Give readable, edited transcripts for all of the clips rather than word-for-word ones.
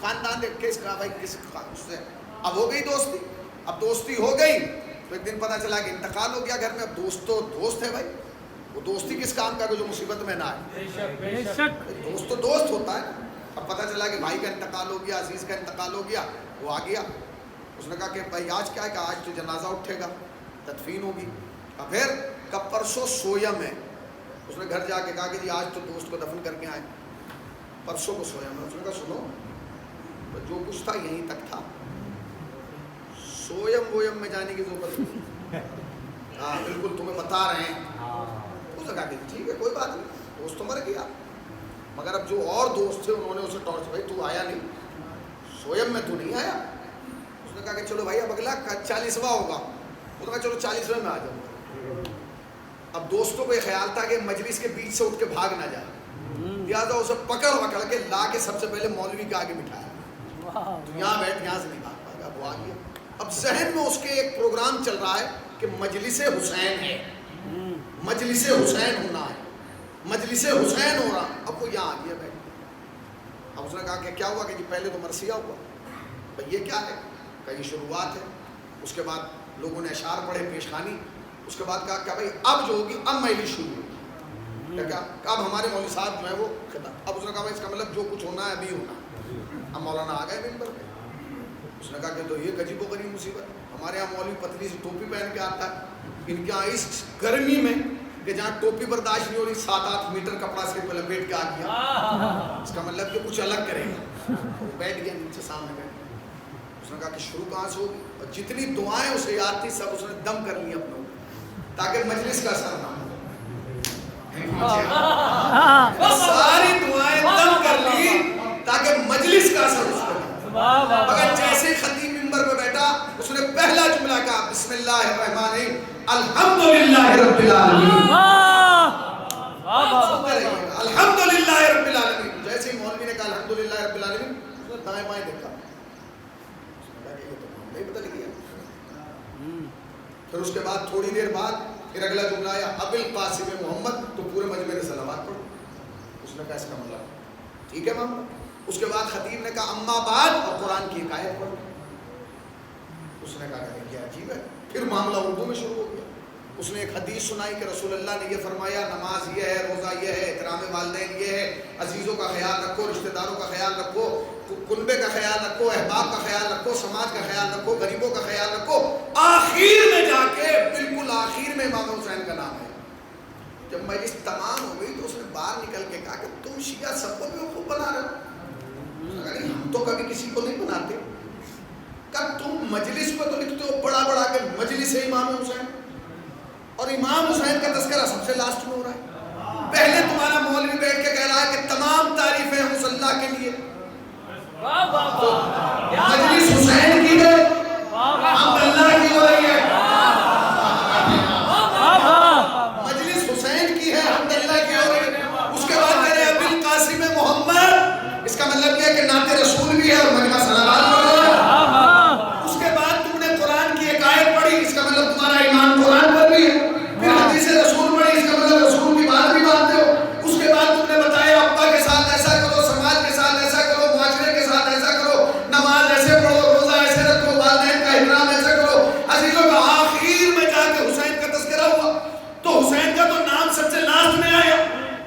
خاندان دیکھ کے اس کا بھائی کس سے اب ہو گئی دوستی. اب دوستی ہو گئی تو ایک دن پتا چلا کہ انتقال ہو گیا گھر میں. اب دوست تو دوست ہے بھائی, وہ دوستی کس کام کا جو مصیبت میں نہ آئے. دوست تو دوست ہوتا ہے. اب پتا چلا کہ بھائی کا انتقال ہو گیا, عزیز کا انتقال ہو گیا, وہ آ گیا. اس نے کہا کہ بھائی آج کیا ہے, کہ آج تو جنازہ اٹھے گا, تدفین ہوگی. اب پھر کب پرسوں سویم ہے. اس نے گھر جا کے کہا کہ جی آج تو دوست کو دفن کر کے آئے, پرسوں کو سویم ہے. اس نے کہا سنو جو کچھ تھا یہیں تک تھا, سویم وویم میں جانے کی ضرورت نہیں. ہاں بالکل تمہیں بتا رہے ہیں. اس نے کہا کہ ٹھیک ہے کوئی بات نہیں, دوست تو مر گیا, مگر اب جو اور دوست تھے انہوں نے اسے ٹارچ, بھائی تو آیا نہیں, سویم میں تو نہیں آیا. اس نے کہا کہ چلو بھائی اب اگلا 40واں ہوگا. اس نے کہا چلو 40ویں میں آ جاؤں گا. اب دوستوں کو یہ خیال تھا کہ مجلس کے بیچ سے اٹھ کے بھاگ نہ جائے, لہٰذا اسے پکڑ کے لا کے سب سے پہلے مولوی کے آگے بٹھایا. تو یہاں بیٹھ, یہاں سے نہیں بھاگ پائے گا. وہ آ گیا. اب ذہن میں اس کے ایک پروگرام چل رہا ہے کہ مجلس حسین ہے, مجلس حسین ہونا ہے, مجلس حسین ہو رہا. اب وہ یہاں آ گیا بیٹھ. اب اس نے کہا کہ کیا ہوا, کہ جی پہلے تو مرثیہ ہوا. بھائی یہ کیا ہے, کہ یہ شروعات ہے. اس کے بعد لوگوں نے اشعار پڑھے, پیشخانی. اس کے بعد کہا کہ بھائی اب جو ہوگی اب میلی شروع ہوگی. کیا اب ہمارے مولوی صاحب جو ہے وہ خطاب. اب اس نے کہا بھائی اس کا مطلب جو کچھ ہونا ہے ابھی ہونا. اب مولانا آ گئے ممبر پہ. اس نے کہا کہ تو یہ عجیب و غریب مصیبت, ہمارے یہاں مولوی پتلی سی ٹوپی پہن کے آتا ہے, ان کے یہاں اس گرمی میں کہ جہاں ٹوپی برداشت نہیں ہو رہی 7-8 میٹر کپڑا سر پہ لپیٹ کے آ گیا. اس کا مطلب کہ کچھ الگ کرے گا. وہ بیٹھ گیا نیچے سامنے بیٹھ. اس نے کہا کہ شروع کہاں سے ہوگی, اور جتنی دعائیں اسے یاد تھی سب اس نے دم کر لی اپنے تاکہ مجلس کا اثر نہ ہو. ساری دعائیں دم کر لی تاکہ مجلس کا اثر اس پر. مگر جیسے خطیب ممبر پہ بیٹھا اس نے پہلا جملہ کہا بسم اللہ الرحمن الرحیم الحمدللہ رب العالمین. الحمدللہ رب العالمین. جیسے ہی مولوی نے کہا الحمدللہ رب العالمین, اس نے دائیں بائیں دیکھا, نہیں بدل گیا. پھر اس کے بعد تھوڑی دیر بعد پھر اگلا جملہ آیا ابو القاسم محمد, تو پورے مجمع نے صلوات پڑھی. اس نے کہا اس کا مطلب ٹھیک ہے معاملہ. اس کے بعد خطیب نے کہا اما بعد, اور قرآن کی ایک آیت پڑھی. اس نے کہا کہ کیا عجیب ہے. پھر معاملہ اردو میں شروع ہو گیا. اس نے ایک حدیث سنائی کہ رسول اللہ نے یہ فرمایا, نماز یہ ہے, روزہ یہ ہے, احترام والدین یہ ہے, عزیزوں کا خیال رکھو, رشتہ داروں کا خیال رکھو, کنبے کا خیال رکھو, احباب کا خیال رکھو, سماج کا خیال رکھو, غریبوں کا خیال رکھو. آخر میں جا کے بالکل آخر میں امام حسین کا نام ہے. جب مجلس تمام ہو گئی تو اس نے باہر نکل کے کہا کہ تم شیعہ سب کو بیوقوف بنا رہے ہو. ہم تو کبھی کسی کو نہیں بناتے. کب تم مجلس کو تو لکھتے ہو بڑا بڑا کہ مجلس امام حسین, اور امام حسین کا تذکرہ سب سے لاسٹ میں ہو رہا ہے. پہلے تمہارا مولوی بیٹھ کے کہہ رہا ہے کہ تمام تعریفیں مصلی کے لیے, مجلس حسین کی ہے, حمد اللہ کی ہو رہی ہے. مجلس حسین کی ہے, حمد اللہ کی ہو رہی ہے. اس کے بعد کہہ رہے ہیں ابو القاسم محمد, اس کا مطلب یہ ہے کہ نعت رسول بھی ہے اور مجمع صلوات پڑھ رہا ہے. اس کے بعد تم نے قرآن کی ایک آیت پڑھی, اس کا مطلب تمہارا ایمان قرآن پر بھی ہے. پھر حدیث رسول پڑھی, اس کا مطلب رسول کی بات بھی مانتے ہو. اس کے بعد تم نے بتایا ابا کے ساتھ ایسا کرو, سماج کے ساتھ ایسا کرو, معاشرے کے ساتھ ایسا کرو, نماز ایسے پڑھو, روزہ ایسے رکھو, والدین کا احترام ایسا کرو. عزیزوں کا آخر میں جا کے حسین کا تذکرہ ہوا تو حسین کا تو نام سب سے لاسٹ میں آیا.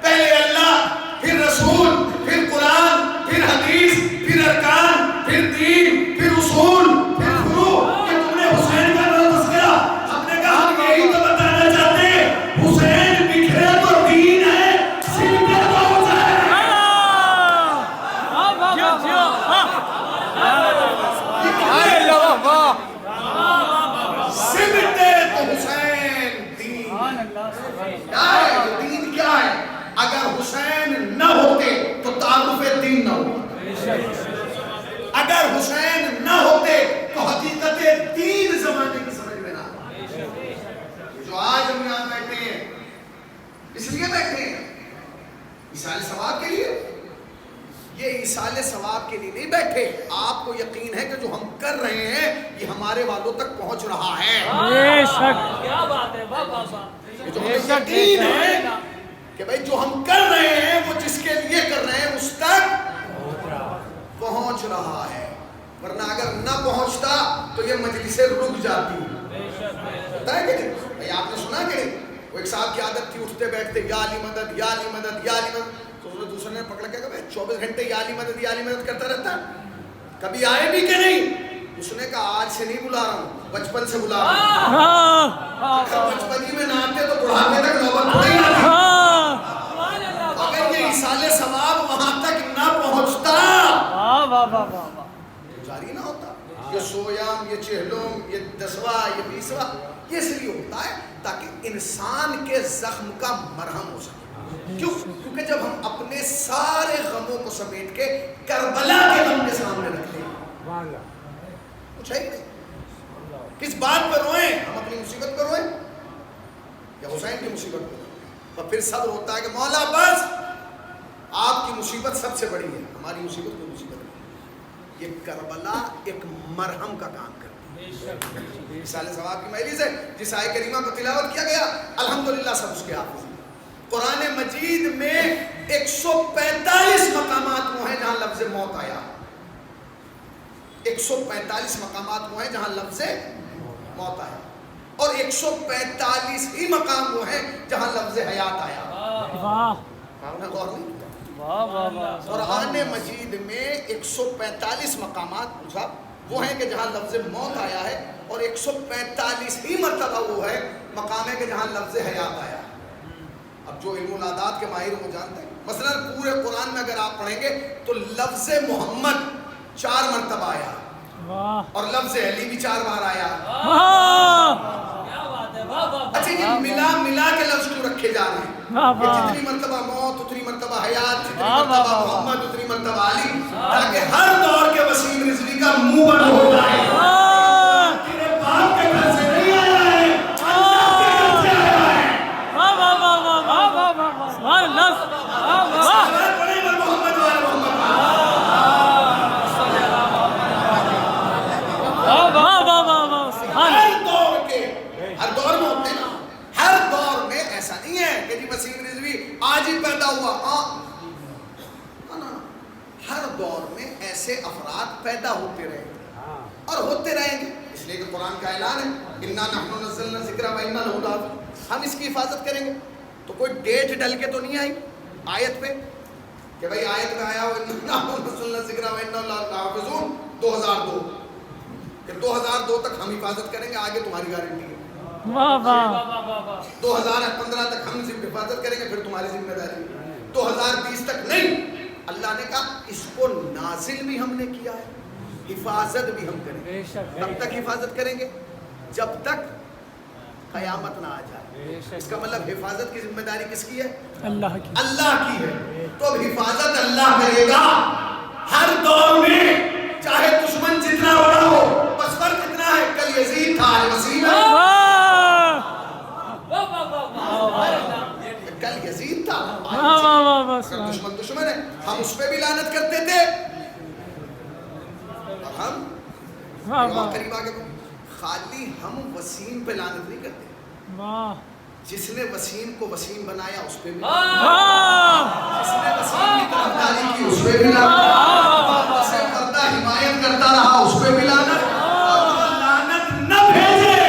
پہلے اللہ, پھر رسول, پھر قرآن, پھر حدیث, پھر ارکان, پھر دین, پھر اصول, پھر فروع. کہ تم نے حسین کا نام تذکرہ. ہم نے کہا ہم یہی تو بتانا چاہتے ہیں, حسین بکھرے تو دین ہے, سمٹے تو حسین ہے. سمٹے تو حسین دین. کیا ہے دین, کیا ہے؟ اگر حسین نہ ہوتے تو تعارف دین نہ ہوتا. اگر حسین نہ ہوتے تو حقیقت دین زمانے کی سمجھ میں نہ آتا. جو آج ہم یہاں بیٹھے ہیں اس لیے بیٹھے ہیں ایصال ثواب کے لیے. یہ ایصال ثواب کے لیے نہیں بیٹھے. آپ کو یقین ہے کہ جو ہم کر رہے ہیں یہ ہمارے والوں تک پہنچ رہا ہے. بے شک, کیا بات ہے, جو ہمیں یقین ہے کہ بھئی جو ہم کر رہے ہیں وہ جس کے لیے کر رہے ہیں اس تک پہنچ پہنچ رہا ہے، ورنہ اگر نہ پہنچتا تو یہ مجلسیں رک جاتی. ہوتا ہے کہ نہیں بھائی؟ آپ نے سنا کہ نہیں؟ وہ ایک صاحب کی عادت تھی اٹھتے بیٹھتے یا علی مدد یا علی مدد یا علی مدد. تو اس نے دوسرے نے پکڑ کے کہا بھائی 24 گھنٹے یا علی مدد کرتا رہتا ہے، کبھی آئے بھی کہ نہیں؟ اس نے کہا آج سے نہیں بلا رہا ہوں، بچپن سے بلا رہا ہوں. بچپن ہی میں نہ آتے تو بڑھاپے تک نوبت نہیں آتی. اگر یہ ایصال ثواب وہاں تک نہ پہنچتا تو جاری نہ ہوتا. یہ سویام، یہ چہلم، یہ 10واں، یہ 20واں، یہ اس لیے ہوتا ہے تاکہ انسان کے زخم کا مرہم ہو سکے. کیوں؟ کیونکہ جب ہم اپنے سارے غموں کو سمیٹ کے کربلا کے غم کے سامنے رکھتے ہیں، کچھ ہے ہی نہیں. کس بات پر روئیں؟ ہم اپنی مصیبت پر روئیں یا حسین کی مصیبت پر؟ اور پھر صبر ہوتا ہے کہ مولا بس، آپ کی مصیبت سب سے بڑی ہے، ہماری مصیبت کوئی مصیبت نہیں. یہ کربلا ایک مرہم کا کام کرتی ہے. ایصال ثواب کی مجلس ہے جس آیت کریمہ کو تلاوت کیا گیا، الحمدللہ سب اس کے حافظ ہیں. قرآن مجید میں 145 مقامات وہ ہیں جہاں لفظ موت آیا. 145 مقامات وہ ہیں جہاں لفظ موت آیا، اور 145 ہی مقام وہ ہیں جہاں لفظ حیات آیا. آپ نے غور نہیں کیا؟ قرآن مجید میں 145 مقامات وہ ہیں کہ جہاں لفظ موت آیا ہے، اور 145 ہی مرتبہ وہ ہے مقام ہے کہ جہاں لفظ حیات آیا. اب جو علم العادات کے ماہر وہ جانتے ہیں، مثلا پورے قرآن میں اگر آپ پڑھیں گے تو لفظ محمد 4 مرتبہ آیا، اور لفظ علی بھی 4 بار آیا. اچھا یہ ملا کے لفظ کیوں رکھے جا رہے ہیں؟ کہ جتنی مرتبہ موت اتنی مرتبہ حیات، جتنی مرتبہ محمد اتنی مرتبہ علی، تاکہ ہر دور کے وسیم رضوی کا منہ بند ہو جائے. تیرے باپ کے گھر سے نہیں آیا ہے، اللہ کے گھر سے آیا ہے. آج ہی پیدا ہوا، ہر دور میں ایسے افراد پیدا ہوتے رہے اور ہوتے رہیں گے. اس لیے کہ قرآن کا اعلان ہے اِنَّا نَحْنُ نَزَّلْنَا الذِّكْرَ وَإِنَّا لَهُ لَحَافِظُونَ، ہم اس کی حفاظت کریں گے. تو کوئی ڈیٹ ڈل کے تو نہیں آئی آیت پہ کہ بھئی آیت میں آیا ہو اِنَّا نَحْنُ نَزَّلْنَا الذِّكْرَ وَإِنَّا لَهُ لَحَافِظُونَ 2002 کہ 2002 تک ہم حفاظت کریں گے، آگے تمہاری گارنٹی ہے. 2015 تک ہم حفاظت کریں گے، پھر تمہاری ذمہ داری. 2020 تک نہیں. اللہ نے کہا اس کو نازل بھی ہم نے کیا ہے، حفاظت بھی ہم کریں گے. تب تک حفاظت کریں گے جب تک قیامت نہ آ جائے. اس کا مطلب حفاظت کی ذمہ داری کس کی ہے؟ اللہ کی. اللہ کی ہے. تو اب حفاظت اللہ کرے گا ہر دور میں، چاہے دشمن جتنا بڑا ہو. بس فرق اتنا ہے، کل یزید تھا آج وسیم ہے. کل یزید تھا، اگر دشمن ہے. ہم اس پہ بھی لعنت کرتے تھے، اب ہم قریب آگے خالی ہم وسیم پہ لعنت نہیں کرتے. جس نے وسیم کو وسیم بنایا اس پہ بھی لعنت، جس نے وسیم کی طرفداری کی اس پہ بھی لعنت، اسے پردہ حمایت کرتا رہا اس پہ بھی لعنت، اور جو لعنت نہ بھیجے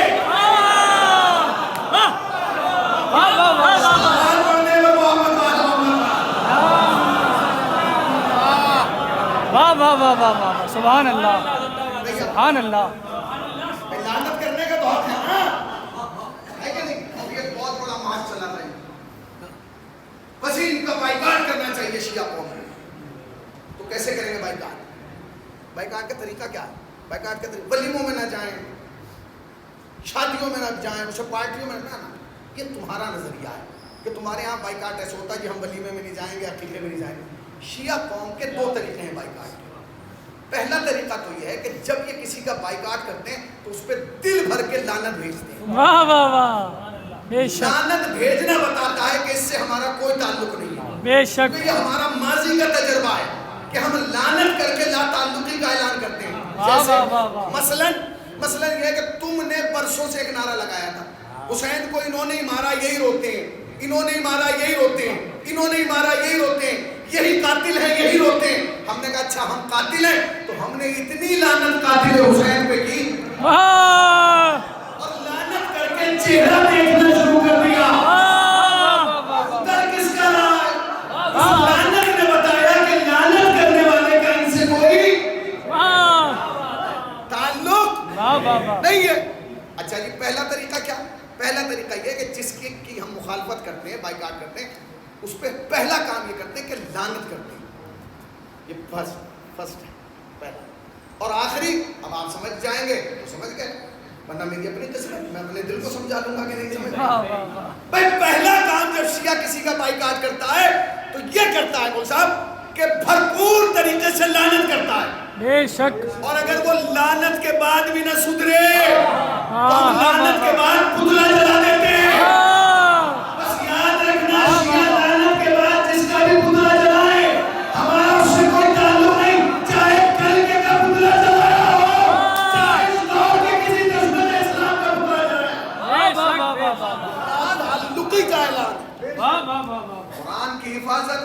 سبحان اللہ سبحان اللہ. لعنت کرنے کا تو حق ہے نا، ہے کہ نہیں؟ اب یہ بہت بڑا مارچ چلا رہا ہے، وسیم کا بائیکاٹ کرنا چاہیے شیعہ قوم میں. تو کیسے کریں گے بائیکاٹ؟ بائیکاٹ کا طریقہ کیا ہے؟ بائیکاٹ کا طریقہ ولیموں میں نہ جائیں، شادیوں میں نہ جائیں، اسے پارٹیوں میں نہ. یہ تمہارا نظریہ ہے کہ تمہارے یہاں بائیکاٹ ایسا ہوتا ہے کہ ہم ولیمے میں نہیں جائیں گے، عقیقے میں نہیں جائیں گے. شیعہ قوم کے 2 طریقے ہیں بائیکاٹ کے. پہلا طریقہ تو یہ ہے کہ جب یہ کسی کا بائیکاٹ کرتے ہیں تو اس پہ دل بھر کے لعنت بھیجتے ہیں. واہ واہ واہ، بے شک. لعنت بھیجنا بتاتا ہے کہ اس سے ہمارا کوئی تعلق نہیں ہے. بے شک. یہ ہمارا ماضی کا تجربہ ہے کہ ہم لعنت کر کے لا تعلقی کا اعلان کرتے ہیں. جیسے مثلاً یہ ہے کہ تم نے برسوں سے ایک نعرہ لگایا تھا، حسین کو انہوں نے ہی مارا یہی روتے ہیں، انہوں نے ہی مارا یہی روتے ہیں، انہوں نے ہی مارا یہی روتے ہیں، یہی قاتل ہیں یہی روتے ہیں. ہم نے کہا اچھا ہم قاتل ہیں، تو ہم نے اتنی لعنت قاتل حسین پہ کی اور لعنت کر کے چہرہ دیکھنا شروع کر دیا۔ ادھر کس کا رہا ہے؟ اس لعنت نے بتایا کہ لعنت کرنے والے کا ان سے کوئی تعلق نہیں ہے۔ اچھا جی پہلا طریقہ کیا؟ پہلا طریقہ یہ کہ جس کی ہم مخالفت کرتے ہیں، بائیکاٹ کرتے ہیں، اس پہ پہلا کام یہ کرتے ہیں کہ لعنت کرتے ہیں۔ یہ فرسٹ ہے پہلا۔ اور آخری اب آپ سمجھ جائیں گے تو سمجھ گئے، ورنہ میری اپنی قسمت، میں اپنے دل کو سمجھا لوں گا کہ نہیں سمجھ بھائی پہلا کام جب شیعہ کسی کا بائیکاٹ کرتا ہے تو یہ کرتا ہے مول صاحب کہ بھرپور طریقے سے لعنت کرتا ہے۔ بے شک۔ اور اگر وہ لعنت کے بعد بھی نہ سدھرے تو ہم لعنت کے بعد پتلا جلا دیتے ہیں۔ بس یاد رکھنا شیعہ لعنت کے بعد جس کا بھی پتلا جلائے ہمارا اس سے کوئی تعلق نہیں، چاہے کل کے کا پتلا جلایا ہو، چاہے اس دور کے کسی دشمن اسلام کا پتلا جلایا ہو، تعلقی کا اعلان۔ قرآن کی حفاظت،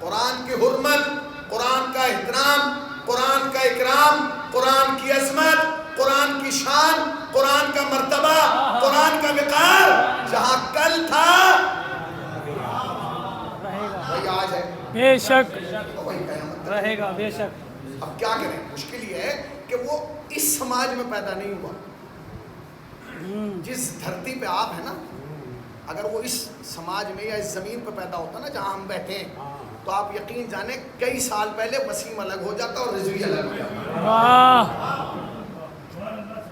قرآن کی حرمت، قرآن کا احترام، قرآن کا اکرام، قرآن کی عظمت، قرآن کی شان، قرآن کا مرتبہ، قرآن کا وقار جہاں کل تھا وہی آج ہے، بے شک وہی قیامت رہے گا، بے شک۔ اب کیا کریں؟ مشکل یہ ہے کہ وہ اس سماج میں پیدا نہیں ہوا۔ جس دھرتی پہ آپ ہیں نا، اگر وہ اس سماج میں یا اس زمین پہ پیدا ہوتا نا جہاں ہم بیٹھے ہیں، تو آپ یقین جانیں کئی سال پہلے وسیم الگ ہو جاتا اور رضوی الگ ہو جاتا۔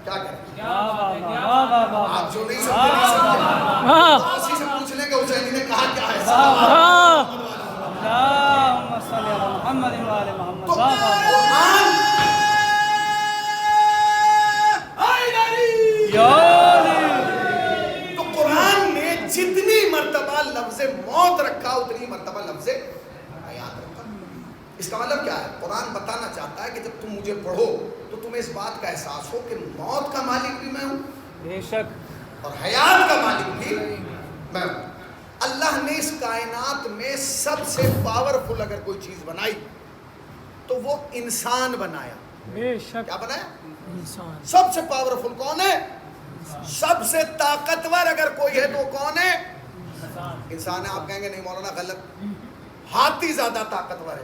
کیا کریں؟ آپ جو نہیں سمجھے اسی سے پوچھ لیں کہ حسینی نے کہا کیا ہے۔ تو قرآن نے جتنی مرتبہ لفظ موت رکھا اتنی مرتبہ لفظ حیات رکھا۔ اس کا مطلب کیا ہے؟ قرآن بتانا چاہتا ہے کہ جب تم مجھے پڑھو تو تمہیں اس بات کا احساس ہو کہ موت کا مالک بھی میں ہوں، بے شک، اور حیات کا مالک بھی میں ہوں۔ اللہ نے اس کائنات میں سب سے پاورفل اگر کوئی چیز بنائی تو وہ انسان بنایا۔ بے شک، کیا بنایا؟ انسان۔ سب سے پاورفل کون ہے؟ سب سے طاقتور اگر کوئی ہے تو وہ کون ہے؟ انسان ہے۔ آپ کہیں گے نہیں مولانا غلط، ہاتھی زیادہ طاقتور ہے۔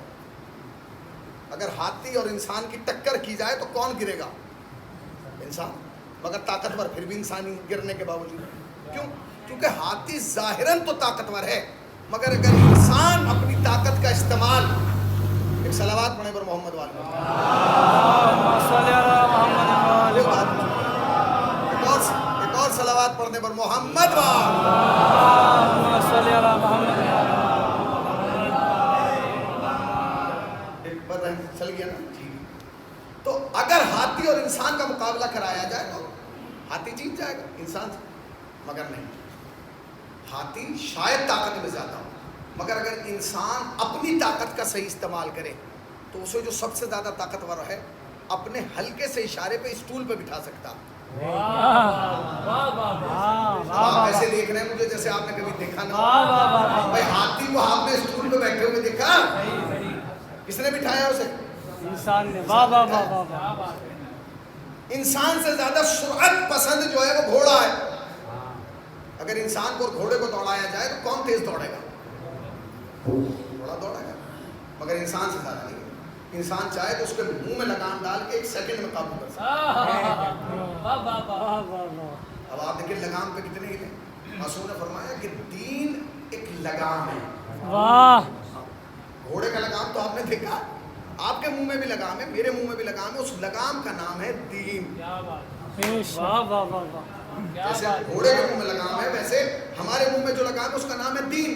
اگر ہاتھی اور انسان کی ٹکر کی جائے تو کون گرے گا؟ انسان، مگر طاقتور پھر بھی انسانی گرنے کے باوجود۔ کیوں؟ کیونکہ ہاتھی ظاہراً تو طاقتور ہے، مگر اگر انسان اپنی طاقت کا استعمال، ایک صلوات پڑھیں پر محمد والے، ایک اور صلوات پڑھنے پر محمد چل گیا نا۔ تو اگر ہاتھی اور انسان کا مقابلہ کرایا جائے تو ہاتھی جیت جائے گا انسان سے، مگر نہیں، ہاتھی شاید طاقت میں زیادہ ہو، مگر اگر انسان اپنی طاقت کا صحیح استعمال کرے تو اسے جو سب سے زیادہ طاقتور ہے اپنے ہلکے سے اشارے پہ اسٹول پہ بٹھا سکتا۔ آپ ایسے دیکھ رہے ہیں مجھے جیسے آپ نے کبھی دیکھا نہ ہو۔ بھائی ہاتھی کو آپ نے اسٹول پہ بیٹھے ہوئے دیکھا؟ کس نے بٹھایا اسے؟ انسان نے۔ انسان سے زیادہ سرعت پسند جو ہے وہ گھوڑا ہے۔ اگر انسان کو گھوڑے کو دوڑایا جائے تو کون تیز دوڑے گا؟ گھوڑا دوڑے گا، مگر انسان سے زیادہ نہیں۔ انسان چاہے تو اس کے منہ میں لگام ڈال کے 1 سیکنڈ میں قابو کر سکتا ہے۔ اب آپ دیکھیں لگام پہ کتنے ہلے۔ معصوم نے فرمایا کہ دین ایک لگام ہے۔ واہ، گھوڑے کا لگام تو آپ نے دیکھا، آپ کے منہ میں بھی لگام ہے، میرے منہ میں بھی لگام ہے، اس لگام کا نام ہے دین۔ جیسے گھوڑے کے منہ میں لگام ہے ویسے ہمارے منہ میں جو لگام ہے اس کا نام ہے دین۔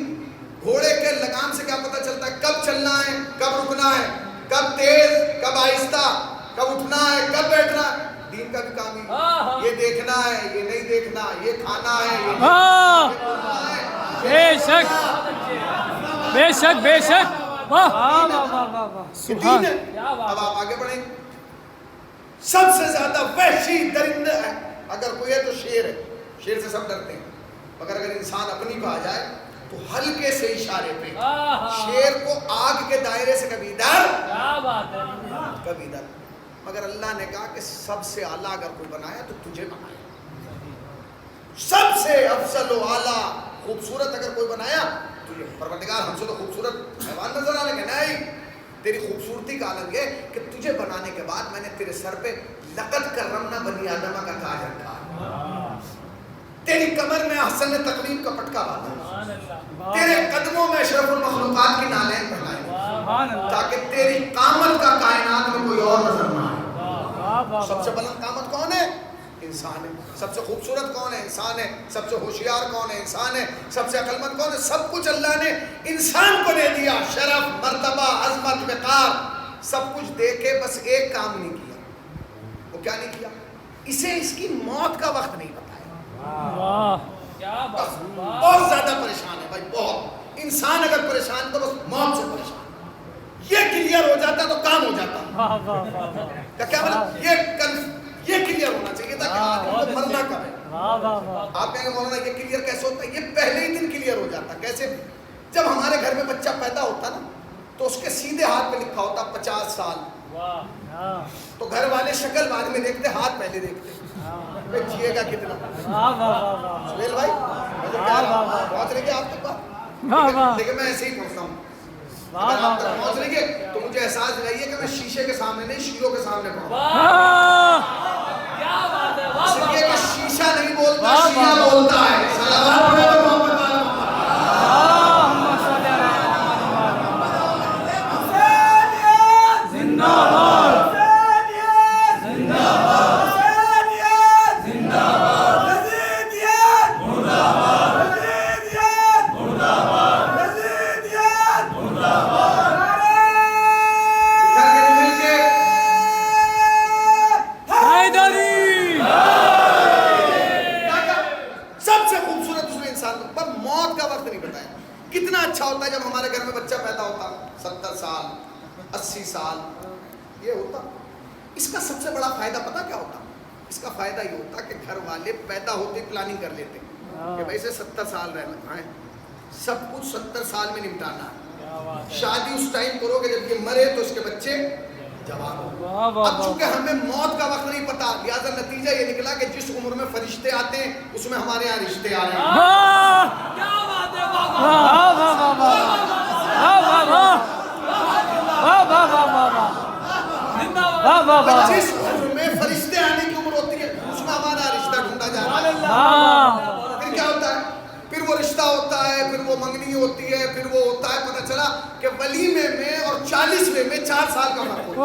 گھوڑے کے لگام سے کیا پتہ چلتا ہے کب چلنا ہے، کب رکنا ہے، کب تیز، کب آہستہ، کب اٹھنا ہے، کب بیٹھنا ہے۔ دین کا بھی کام ہے، یہ دیکھنا ہے، یہ نہیں دیکھنا، یہ کھانا ہے، یہ بے شک، بے شک، بے شک۔ دین ہے۔ اب آپ آگے بڑھیں۔ سب سے زیادہ وحشی درندہ ہے اگر کوئی ہے تو شیر ہے۔ شیر سے سب ڈرتے ہیں، مگر اگر انسان اپنی پہ آ جائے تو ہلکے سے اشارے پہ شیر کو آگ کے دائرے سے کبھی ڈر کبھی ادھر. مگر اللہ نے کہا کہ سب سے اعلیٰ اگر کوئی بنایا تو تجھے بنایا. سب سے افضل و اعلیٰ خوبصورت اگر کوئی بنایا تجھے. پروردگار ہم سے تو خوبصورت حیوان نظر آنے کے نہیں. تیری خوبصورتی کا عالم یہ کہ تجھے بنانے کے بعد میں نے تیرے سر پہ لقد کرمنا بنی آدمہ کا تاج رکھا. تیری کمر میں احسن تقویم کا پٹکا باندھا. تیرے قدموں میں اشرف المخلوقات کی نالین پہنائے تاکہ تیری قامت کا کائنات میں کوئی اور نظر نہ آئے. سب سے بلند قامت کون ہے؟ انسان ہے. سب سے خوبصورت کون ہے؟ انسان ہے. سب سے ہوشیار کون ہے؟ انسان ہے. سب سے عقل مند کون ہے؟ سب کچھ اللہ نے انسان کو دے دیا. شرف، مرتبہ، عظمت، وقار سب کچھ دے کے بس ایک کام نہیں کیا. وہ کیا نہیں کیا؟ اسے اس کی موت کا وقت نہیں بتایا. بہت زیادہ پریشان ہے بھائی، بہت. انسان اگر پریشان تو بس موت سے پریشان. یہ کلیئر ہو جاتا تو کام ہو جاتا. کیا مطلب یہ کلیئر ہونا چاہیے تھا کہ آدمی کو مرنا کب ہے. آپ کہیں گے مولانا یہ کلیئر کیسے ہوتا ہے؟ یہ پہلے ہی دن کلیئر ہو جاتا. کیسے؟ جب ہمارے گھر میں بچہ پیدا ہوتا نا تو اس کے سیدھے ہاتھ پہ لکھا ہوتا 50 سال. تو گھر والے شکل بعد میں دیکھتے، ہاتھ پہلے دیکھتے جیے گا کتنا. سہیل بھائی پہنچ رہے گے آپ تک بات؟ لیکن میں ایسے ہی پہنچتا ہوں. اگر آپ تک پہنچ رہے گے تو مجھے احساس دلائیے کہ میں شیشے کے سامنے نہیں، شیروں کے سامنے پہنچا. اس لیے کہ شیشہ نہیں بولتا، شیعہ بولتا ہے. صلوات پڑھو محمد والا. کتنا اچھا ہوتا ہے جب ہمارے گھر میں بچہ پیدا ہوتا. 70 سال 80 سال یہ ہوتا. اس کا سب سے بڑا فائدہ پتہ کیا ہوتا؟ اس کا فائدہ یہ ہوتا کہ گھر والے پیدا ہوتے پلاننگ کر لیتے کہ بھائی سے 70 سال رہنا ہے، سب کچھ 70 سال میں نمٹانا ہے. شادی اس ٹائم کرو کہ جب یہ مرے تو اس کے بچے جوان ہو. اب چونکہ ہمیں موت کا وقت نہیں پتا، لہٰذا نتیجہ یہ نکلا کہ جس عمر میں فرشتے آتے ہیں اس میں ہمارے یہاں رشتے آ رہے ہیں. جس عمر میں فرشتے آنے کی عمر ہوتی ہے اس میں ہمارا رشتہ ڈھونڈا جا رہا ہے. پھر کیا ہوتا ہے؟ پھر وہ رشتہ ہوتا ہے، پھر وہ منگنی ہوتی ہے، پھر وہ ہوتا ہے. پتہ چلا کہ ولیمے میں اور 40ویں میں 4 سال کا فرق ہوتا ہے.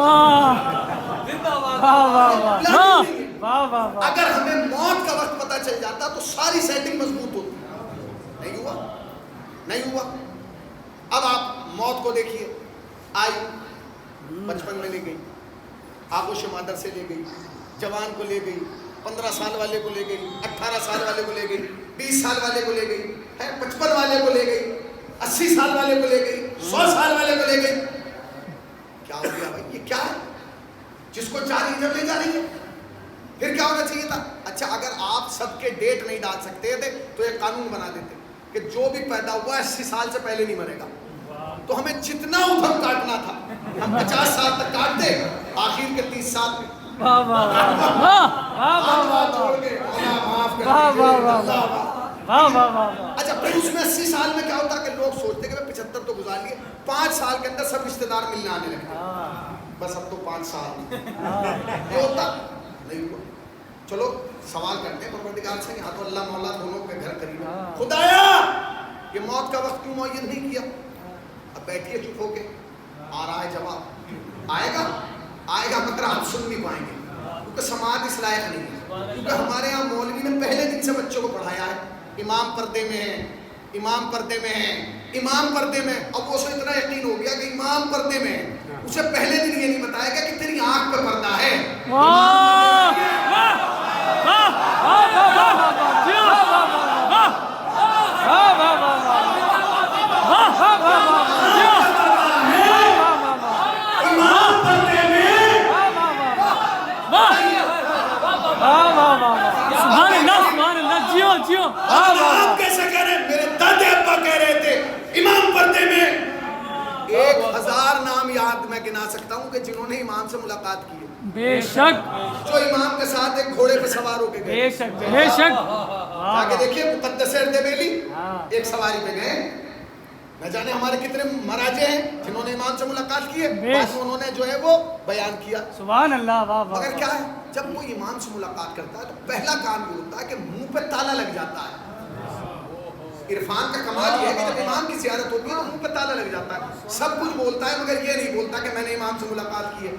اگر ہمیں موت کا وقت پتہ چل جاتا تو ساری سیٹنگ مضبوط ہوتی. نہیں ہوا. اب آپ موت کو دیکھیے. آئی بچپن میں لے گئی، آغوش مادر سے لے گئی، جوان کو لے گئی، 15 سال والے کو لے گئی، 18 سال والے کو لے گئی، 20 سال والے کو لے گئی، 55 والے کو لے گئی، 80 سال والے کو لے گئی، 100 سال والے کو لے گئی. کیا ہو گیا بھائی؟ یہ کیا ہے؟ جس کو 4 ادھر لے جا رہی ہے. پھر کیا ہونا چاہیے تھا؟ اچھا اگر آپ سب کے ڈیٹ نہیں ڈال سکتے تھے تو ایک قانون بنا دیتے کہ جو بھی پیدا ہوا 80 سال سے پہلے نہیں مرے گا. تو ہمیں جتنا ادھر کاٹنا تھا ہم 50 سال تک کاٹ دے، آخر کے 30 سال میں اچھا پھر اس میں 80 سال میں کیا ہوتا کہ لوگ سوچتے کہ 75 تو گزار لیے، 5 سال کے اندر سب رشتے دار ملنے آنے لگے. بس اب تو 5 سال یہ ہوتا نہیں ہوا. چلو سوال کرتے ہیں پروردگار سے، یہاں تو اللہ مولا دونوں کے گھر قریب ہے. خدایا یہ موت کا وقت کیوں معین نہیں کیا؟ اب بیٹھیے چپ ہو کے. آ رہا ہے جواب. آئے گا مگر آپ سن نہیں پائیں گے کیونکہ سماعت اس لائق نہیں ہے. کیونکہ ہمارے یہاں مولوی نے پہلے دن سے بچوں کو پڑھایا ہے امام پردے میں ہے، امام پردے میں ہے، امام پردے میں. اب وہ اسے اتنا یقین ہو گیا کہ امام پردے میں ہے، اسے پہلے دن یہ نہیں بتایا گیا کہ تیری آنکھ پہ پردہ ہے. آپ کیسے کہہ رہے ہیں؟ میرے دادے ابا کہہ رہے تھے امام پردے میں 1000 نام یاد مرد میں گنا سکتا ہوں کہ جنہوں نے امام سے ملاقات کی ہے. بے شک جو امام کے ساتھ ایک گھوڑے پہ سوار ہو کے گئے. بے شک بے شک. آگے دیکھیے مقدس اردبیلی ایک سواری پہ گئے. نہ جانے ہمارے کتنے مراجع ہیں جنہوں نے امام سے ملاقات کی ہے. بعد میں انہوں نے جو ہے وہ بیان کیا. سبحان اللہ. واہ واہ. مگر کیا ہے جب کوئی امام سے ملاقات کرتا ہے تو پہلا کام یہ ہوتا ہے کہ منہ پہ تالا لگ جاتا ہے. عرفان کا کمال یہ ہے کہ جب امام کی زیارت ہوتی ہے تو منہ پہ تالا لگ جاتا ہے. سب کچھ بولتا ہے مگر یہ نہیں بولتا کہ میں نے امام سے ملاقات کی ہے.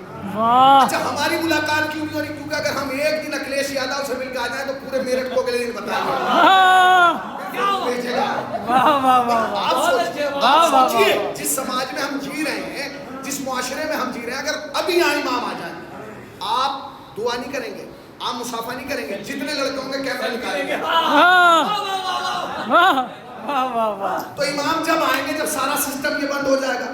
اچھا ہماری ملاقات کیوں نہیں ہو رہی؟ کیونکہ اگر ہم ایک دن اکھلیش یادو سے مل کے آ جائیں تو پورے میرٹھ کو اگلے دن بتائیں گے. آپ سوچیے جس سماج میں ہم جی رہے ہیں, جس معاشرے میں ہم جی رہے ہیں, اگر ابھی یہاں امام آ جائیں آپ دعا نہیں کریں گے, آپ مصافحہ نہیں کریں گے, جتنے لڑکے ہوں گے کیمرہ نکالیں گے. تو امام جب آئیں گے, جب سارا سسٹم یہ بند ہو جائے گا,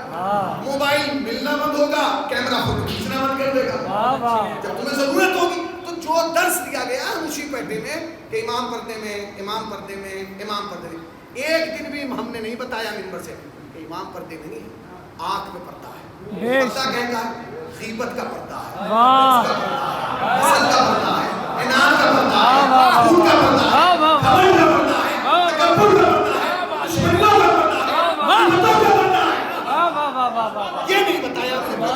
موبائل ملنا بند ہوگا, کیمرہ فوٹو کھینچنا بند کر دے گا. جب تمہیں ضرورت ہوگی تو جو درس دیا گیا اسی پردے میں کہ امام پردے میں, امام پردے میں, امام پردے میں, ایک دن بھی ہم نے نہیں بتایا منبر سے کہ امام پردے میں نہیں ہے, آنکھ میں پردہ ہے. پردہ کہتا ہے غیبت کا پردہ ہے, حسد کا پردہ ہے, اناد کا پردہ ہے, جھوٹ کا پردہ ہے, گھمنڈ کا پردہ ہے, تکبر کا پردہ ہے, دشمنیوں کا پردہ ہے, غیبتوں کا پردہ ہے. یہ نہیں بتایا ہم نے.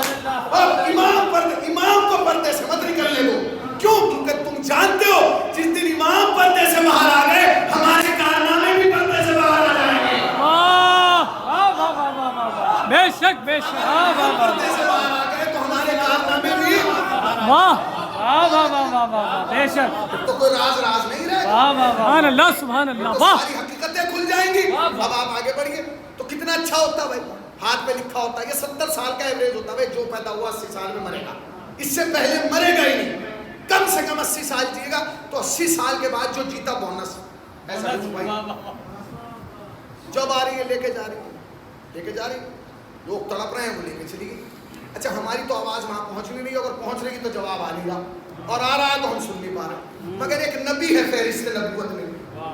اور امام کو پردے سے مت نکلنے دو. کیوں؟ کیونکہ تم جانتے ہو جس دن امام پردے سے باہر آ گئے ہمارے کارنامے بھی پردے سے باہر آ جائیں گے. بے شک بے شک. پردے سے باہر آ گئے تو ہمارے کارنامے بھی بے شک. تو کوئی راز نہیں رہے. سبحان اللہ سبحان اللہ. ساری حقیقتیں کھل جائیں گی. اب آپ آگے بڑھیے تو کتنا اچھا ہوتا بھائی. ہاتھ پہ لکھا ہوتا ہے یہ 70 سال کا ایوریج ہوتا ہے. جو پیدا ہوا 80 سال میں مرے گا, اس سے پہلے مرے گا ہی نہیں. کم سے کم 80 سال جیے گا تو 80 سال کے بعد جو جیتا بونس. ایسا بھائی جب آ رہی ہے لے کے جا رہی ہے, لوگ تڑپ رہے ہیں وہ لے کے چلی گئی. اچھا ہماری تو آواز وہاں پہنچ نہیں رہی, اگر پہنچ رہی تو جواب آ نہیں رہا, اور آ رہا ہے تو ہم سن نہیں پا رہے. مگر ایک نبی ہے فہرست نبوت میں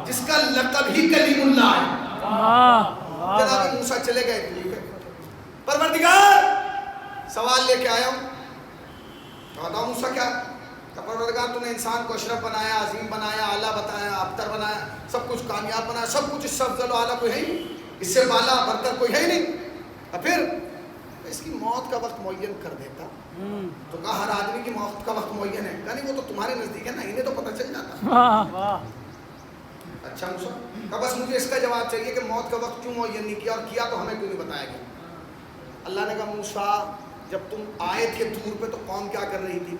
جس کا لقب ہی کلیم اللہ ہے. جناب موسیٰ چلے گئے, پروردگار سوال لے کے آیا ہوں. کہا موسیٰ کیا؟ پروردگار تو نے انسان کو اشرف بنایا, عظیم بنایا, اعلیٰ بتایا, ابتر بنایا, سب کچھ کامیاب بنایا, سب کچھ اس سے افضل و اعلیٰ کوئی ہے ہی نہیں, اس سے بالا برتر کوئی ہے ہی نہیں. اور پھر اس کی موت کا وقت معین کر دیتا. تو کہا ہر آدمی کی موت کا وقت معین ہے. کہا نہیں وہ تو تمہارے نزدیک ہے نا, انہیں تو پتہ چل جاتا. اچھا موسیٰ کہا بس مجھے اس کا جواب چاہیے کہ موت کا وقت کیوں معین نہیں کیا, اور کیا تو ہمیں کیوں نہیں بتایا گیا. اللہ نے کہا موسیٰ جب تم آئے تھے طور پہ تو قوم کیا کر رہی تھی؟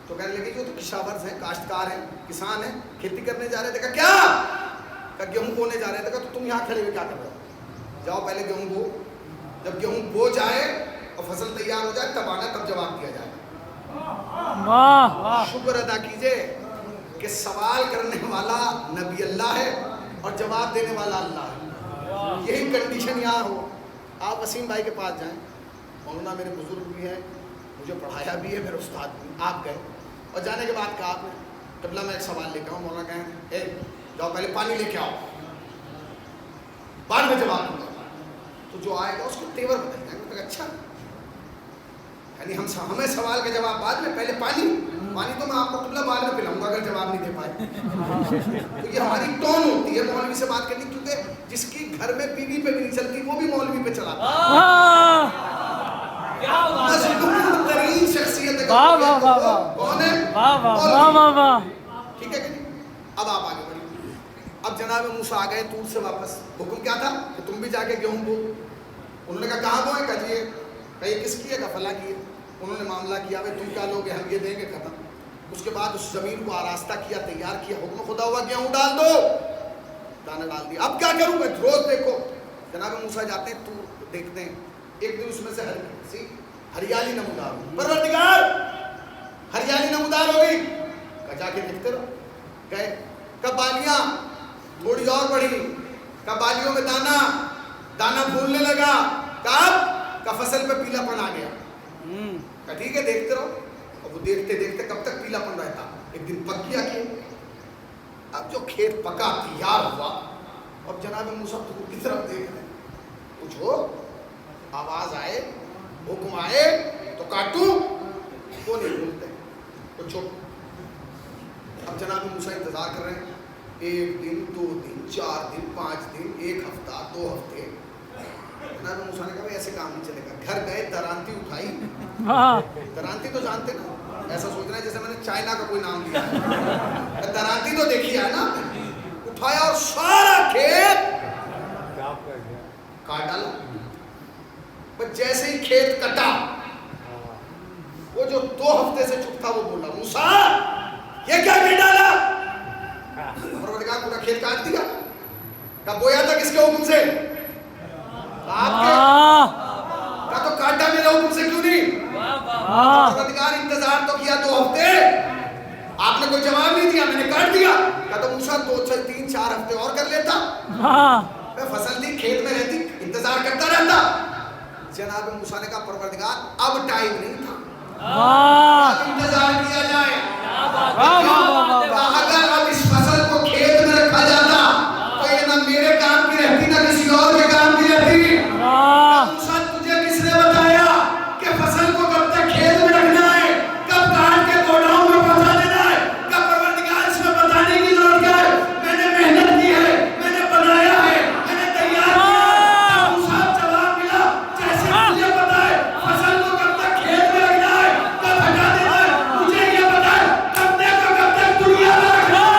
تو کہنے لگے کہ وہ تو کشاورز ہیں, کاشتکار ہیں, کسان ہیں, کھیتی کرنے جا رہے تھے. کہا کیا؟ کہا گیہوں بونے جا رہے تھے. کہا تو تم یہاں کھڑے ہوئے کیا کر رہے ہو؟ جاؤ پہلے گیہوں بو, جب گیہوں بو جائے اور فصل تیار ہو جائے تب آنا, تب جواب دیا جائے. شکر ادا کیجئے کہ سوال کرنے والا نبی اللہ ہے اور جواب دینے والا اللہ ہے. یہی کنڈیشن یہاں ہو. آپ وسیم بھائی کے پاس جائیں, مولانا میرے بزرگ بھی ہیں, مجھے پڑھایا بھی ہے, میرے استاد بھی. آپ گئے اور جانے کے بعد کہا آپ نے قبلہ میں ایک سوال لے کے آؤں. مولانا کہیں اے جاؤ پہلے پانی لے کے آؤ, بعد میں جواب دوں گا. تو جو آئے گا اس کو تیور بدل جائے گا. اچھا یعنی ہمیں سوال کا جواب بعد میں, پہلے پانی تو میں آپ کو قبلہ بعد میں پلاؤں گا اگر جواب نہیں دے پائے. تو یہ ہماری ٹون ہوتی ہے مولوی سے بات کرنی, کیونکہ جس کی گھر میں بیوی پہ بھی نہیں چلتی وہ بھی مولوی پہ چلاتا ہے. مظلوم ترین شخصیت ہے کون ہے؟ ٹھیک ہے کہ نہیں. اب آپ آگے بڑھیں. اب جناب موسیٰ آ گئے طور سے واپس. حکم کیا تھا کہ تم بھی جا کے گیہوں بو. انہوں نے کہا کہاں بوئے؟ کہا جی کہا یہ کس کی ہے؟ کہا فلاں کی ہے. انہوں نے معاملہ کیا, بھائی تم کیا لوگے؟ ہم یہ دیں گے. ختم. اس کے بعد اس زمین کو آراستہ کیا, تیار کیا, حکم خدا ہوا گیہوں ڈال دو, دانا ڈال دیا. اب کیا کروں میں؟ روز دیکھو جناب موسیٰ جاتے ہیں تو دیکھتے ہیں ایک دن اس میں سے ہریالی نمودار ہوئی. پروردگار ہریالی نمودار ہو گئی. کہا جا کے دیکھتے رہو. گئے. کب بالیاں تھوڑی اور بڑھی, کب بالیوں میں دانا پھولنے لگا. کب فصل پہ پیلا پن آ گیا. کہا ٹھیک ہے دیکھتے رہو. اور وہ دیکھتے دیکھتے کب تک پیلا پن رہتا. ایک دن پک گیا کھیت. اب جو کھیت پکا تیار ہوا, اب جناب موسیٰ کی طرف دیکھ رہے, پوچھو آواز آئے حکم آئے تو کاٹوں، وہ نہیں بولتے، وہ چپ۔ اب جناب موسیٰ انتظار کر رہے ہیں، 1 دن 2 دن 4 دن 5 دن 1 ہفتہ 2 ہفتے۔ جناب موسیٰ نے کہا ایسے کام نہیں چلے گا۔ گھر گئے، درانتی اٹھائی۔ درانتی تو جانتے نا، ایسا سوچنا ہے جیسے میں نے چائنا کا کوئی نام لیا ہے۔ درانتی تو دیکھی ہے نا، اٹھایا اور سارا کھیت کاٹ ڈالا۔ بس جیسے ہی کھیت کٹا، وہ جو 2 ہفتے سے چپ تھا وہ بولا موسیٰ یہ کیا کر ڈالا؟ اور کہا پورا کھیت کاٹ دیا۔ کہا بویا تھا کس کے حکم سے؟ آپ کے۔ کہا تو کاٹا میرے حکم سے کیوں نہیں؟ پروردگار انتظار تو کیا 2 ہفتے، آپ نے کوئی جواب نہیں دیا، میں نے کاٹ دیا۔ کہا تو موسیٰ 2 3 4 ہفتے اور کر لیتا، میں فصل تھی کھیت میں رہتی، انتظار کرتا رہتا۔ جناب موسیٰ نے کہا پروردگار اب ٹائم نہیں تھا، اب انتظار کیا جائے۔ اگر اب اس فصل کو کھیت میں رکھا جاتا تو یہ نہ میرے کام کی رہتی نہ کسی اور کے کام کی رہتی۔ موسیٰ تجھے کس نے بتایا کہ فصل کو کب تک کھیت میں رکھنا ہے، کب کاٹ کے گوداؤں میں پہنچا دینا ہے؟ کب پروردگار اس میں بتانے کی ضرورت کیا ہے؟ میں نے محنت کی ہے، میں نے بنایا ہے، میں نے تیار کیا۔ موسیٰ جواب ملا جیسے تجھے پتا ہے فصل کو کب تک کھیت میں رکھنا ہے، کب ہٹا دینا ہے، مجھے یہ پتا ہے کب تک دنیا میں رکھنا ہے۔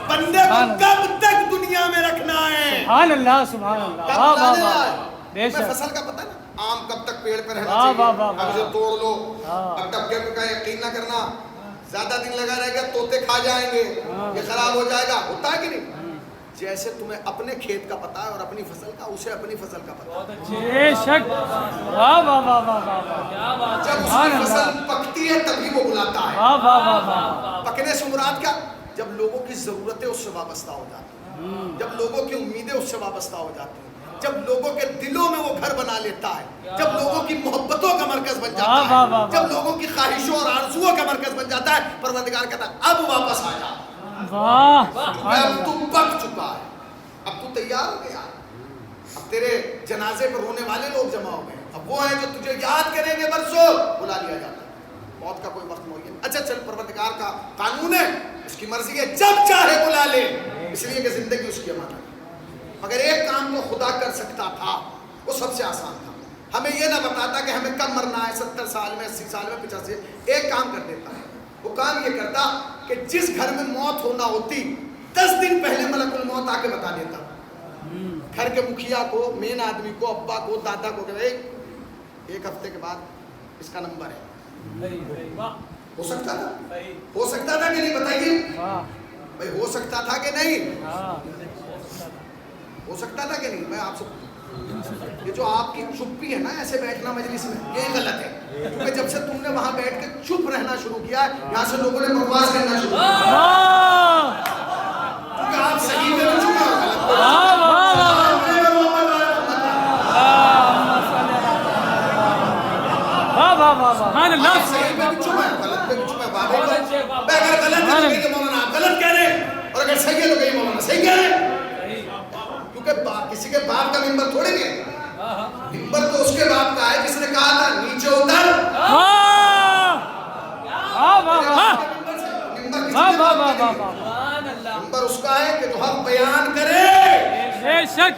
بندے کو کب تک دنیا میں رکھنا ہے، سبحان اللہ سبحان اللہ، واہ واہ واہ، بے میں شک، فصل کا پتہ نا، آم کب تک پیڑ پہ رہنا چاہیے، اب اسے توڑ لو، اب ٹپکے کا یقین نہ کرنا، زیادہ دن لگا رہے گا طوطے کھا جائیں گے، یہ خراب ہو جائے گا، ہوتا ہے کہ نہیں؟ جیسے تمہیں اپنے کھیت کا پتہ ہے اور اپنی فصل کا، اسے اپنی فصل کا پتہ ہے۔ بے شک، واہ واہ واہ واہ واہ، جب اس کی فصل پکتی ہے تبھی وہ بلاتا ہے۔ واہ واہ واہ واہ، پکنے سے مراد کیا؟ جب لوگوں کی ضرورتیں اس سے وابستہ ہو جاتی ہیں، جب لوگوں کی امیدیں اس سے وابستہ ہو جاتی ہیں، جب لوگوں کے دلوں میں وہ گھر بنا لیتا ہے، جب لوگوں کی محبتوں کا مرکز بن جاتا ہے، جب لوگوں کی خواہشوں اور آرزوؤں کا مرکز بن جاتا ہے، پروردگار کہتا ہے اب واپس آ جا، اب تو پک چکا ہے، اب تو تیار ہو گیا، اب تیرے جنازے پر رونے والے لوگ جمع ہو گئے، اب وہ ہیں جو تجھے یاد کریں گے، برسوں بلا لیا جاتا ہے، موت کا کوئی وقت معین۔ اچھا چل، پروردگار کا قانون ہے، اس کی مرضی ہے، جب چاہے بلا لے، اس لیے کہ زندگی اس کی امانت ہے۔ مگر ایک کام تو خدا کر سکتا تھا، وہ سب سے آسان تھا، ہمیں یہ نہ بتاتا کہ ہمیں کب مرنا ہے، 70 سال میں 80 سال میں 85، ایک کام کر دیتا ہے، وہ کام یہ کرتا کہ جس گھر میں موت ہونا ہوتی 10 دن پہلے ملک الموت آ کے بتا دیتا، گھر کے مکھیا کو، مین آدمی کو، ابا کو، دادا کو کہ 1 ہفتے کے بعد اس کا نمبر ہے۔ ہو سکتا تھا، ہو سکتا تھا کہ نہیں؟ بتائیے بھائی، ہو سکتا تھا کہ نہیں؟ ہو سکتا تھا کہ نہیں؟ میں آپ سے، یہ جو آپ کی چپی ہے نا ایسے بیٹھنا مجلس میں، یہ غلط ہے، کیونکہ جب سے تم نے وہاں بیٹھ کے چپ رہنا شروع کیا ہے، یہاں سے لوگوں نے بکواس کرنا شروع کیا، کیونکہ آپ صحیح میں بھی چپے اور غلط سبحان اللہ، صحیح میں بھی چپے غلط پہ بھی چپے، بابے کو اگر غلط ہے تو کہیں کہ مولانا آپ غلط کہہ رہے ہیں، اور اگر صحیح ہے تو کہیں مولانا صحیح کہہ رہے ہیں، کیونکہ کسی کے باپ کا ممبر تھوڑے گئے، ممبر تو اس کے باپ کا ہے جس نے کہا تھا نیچے اتر، ممبر اس کا ہے کہ جو حق بیان کرے، بے شک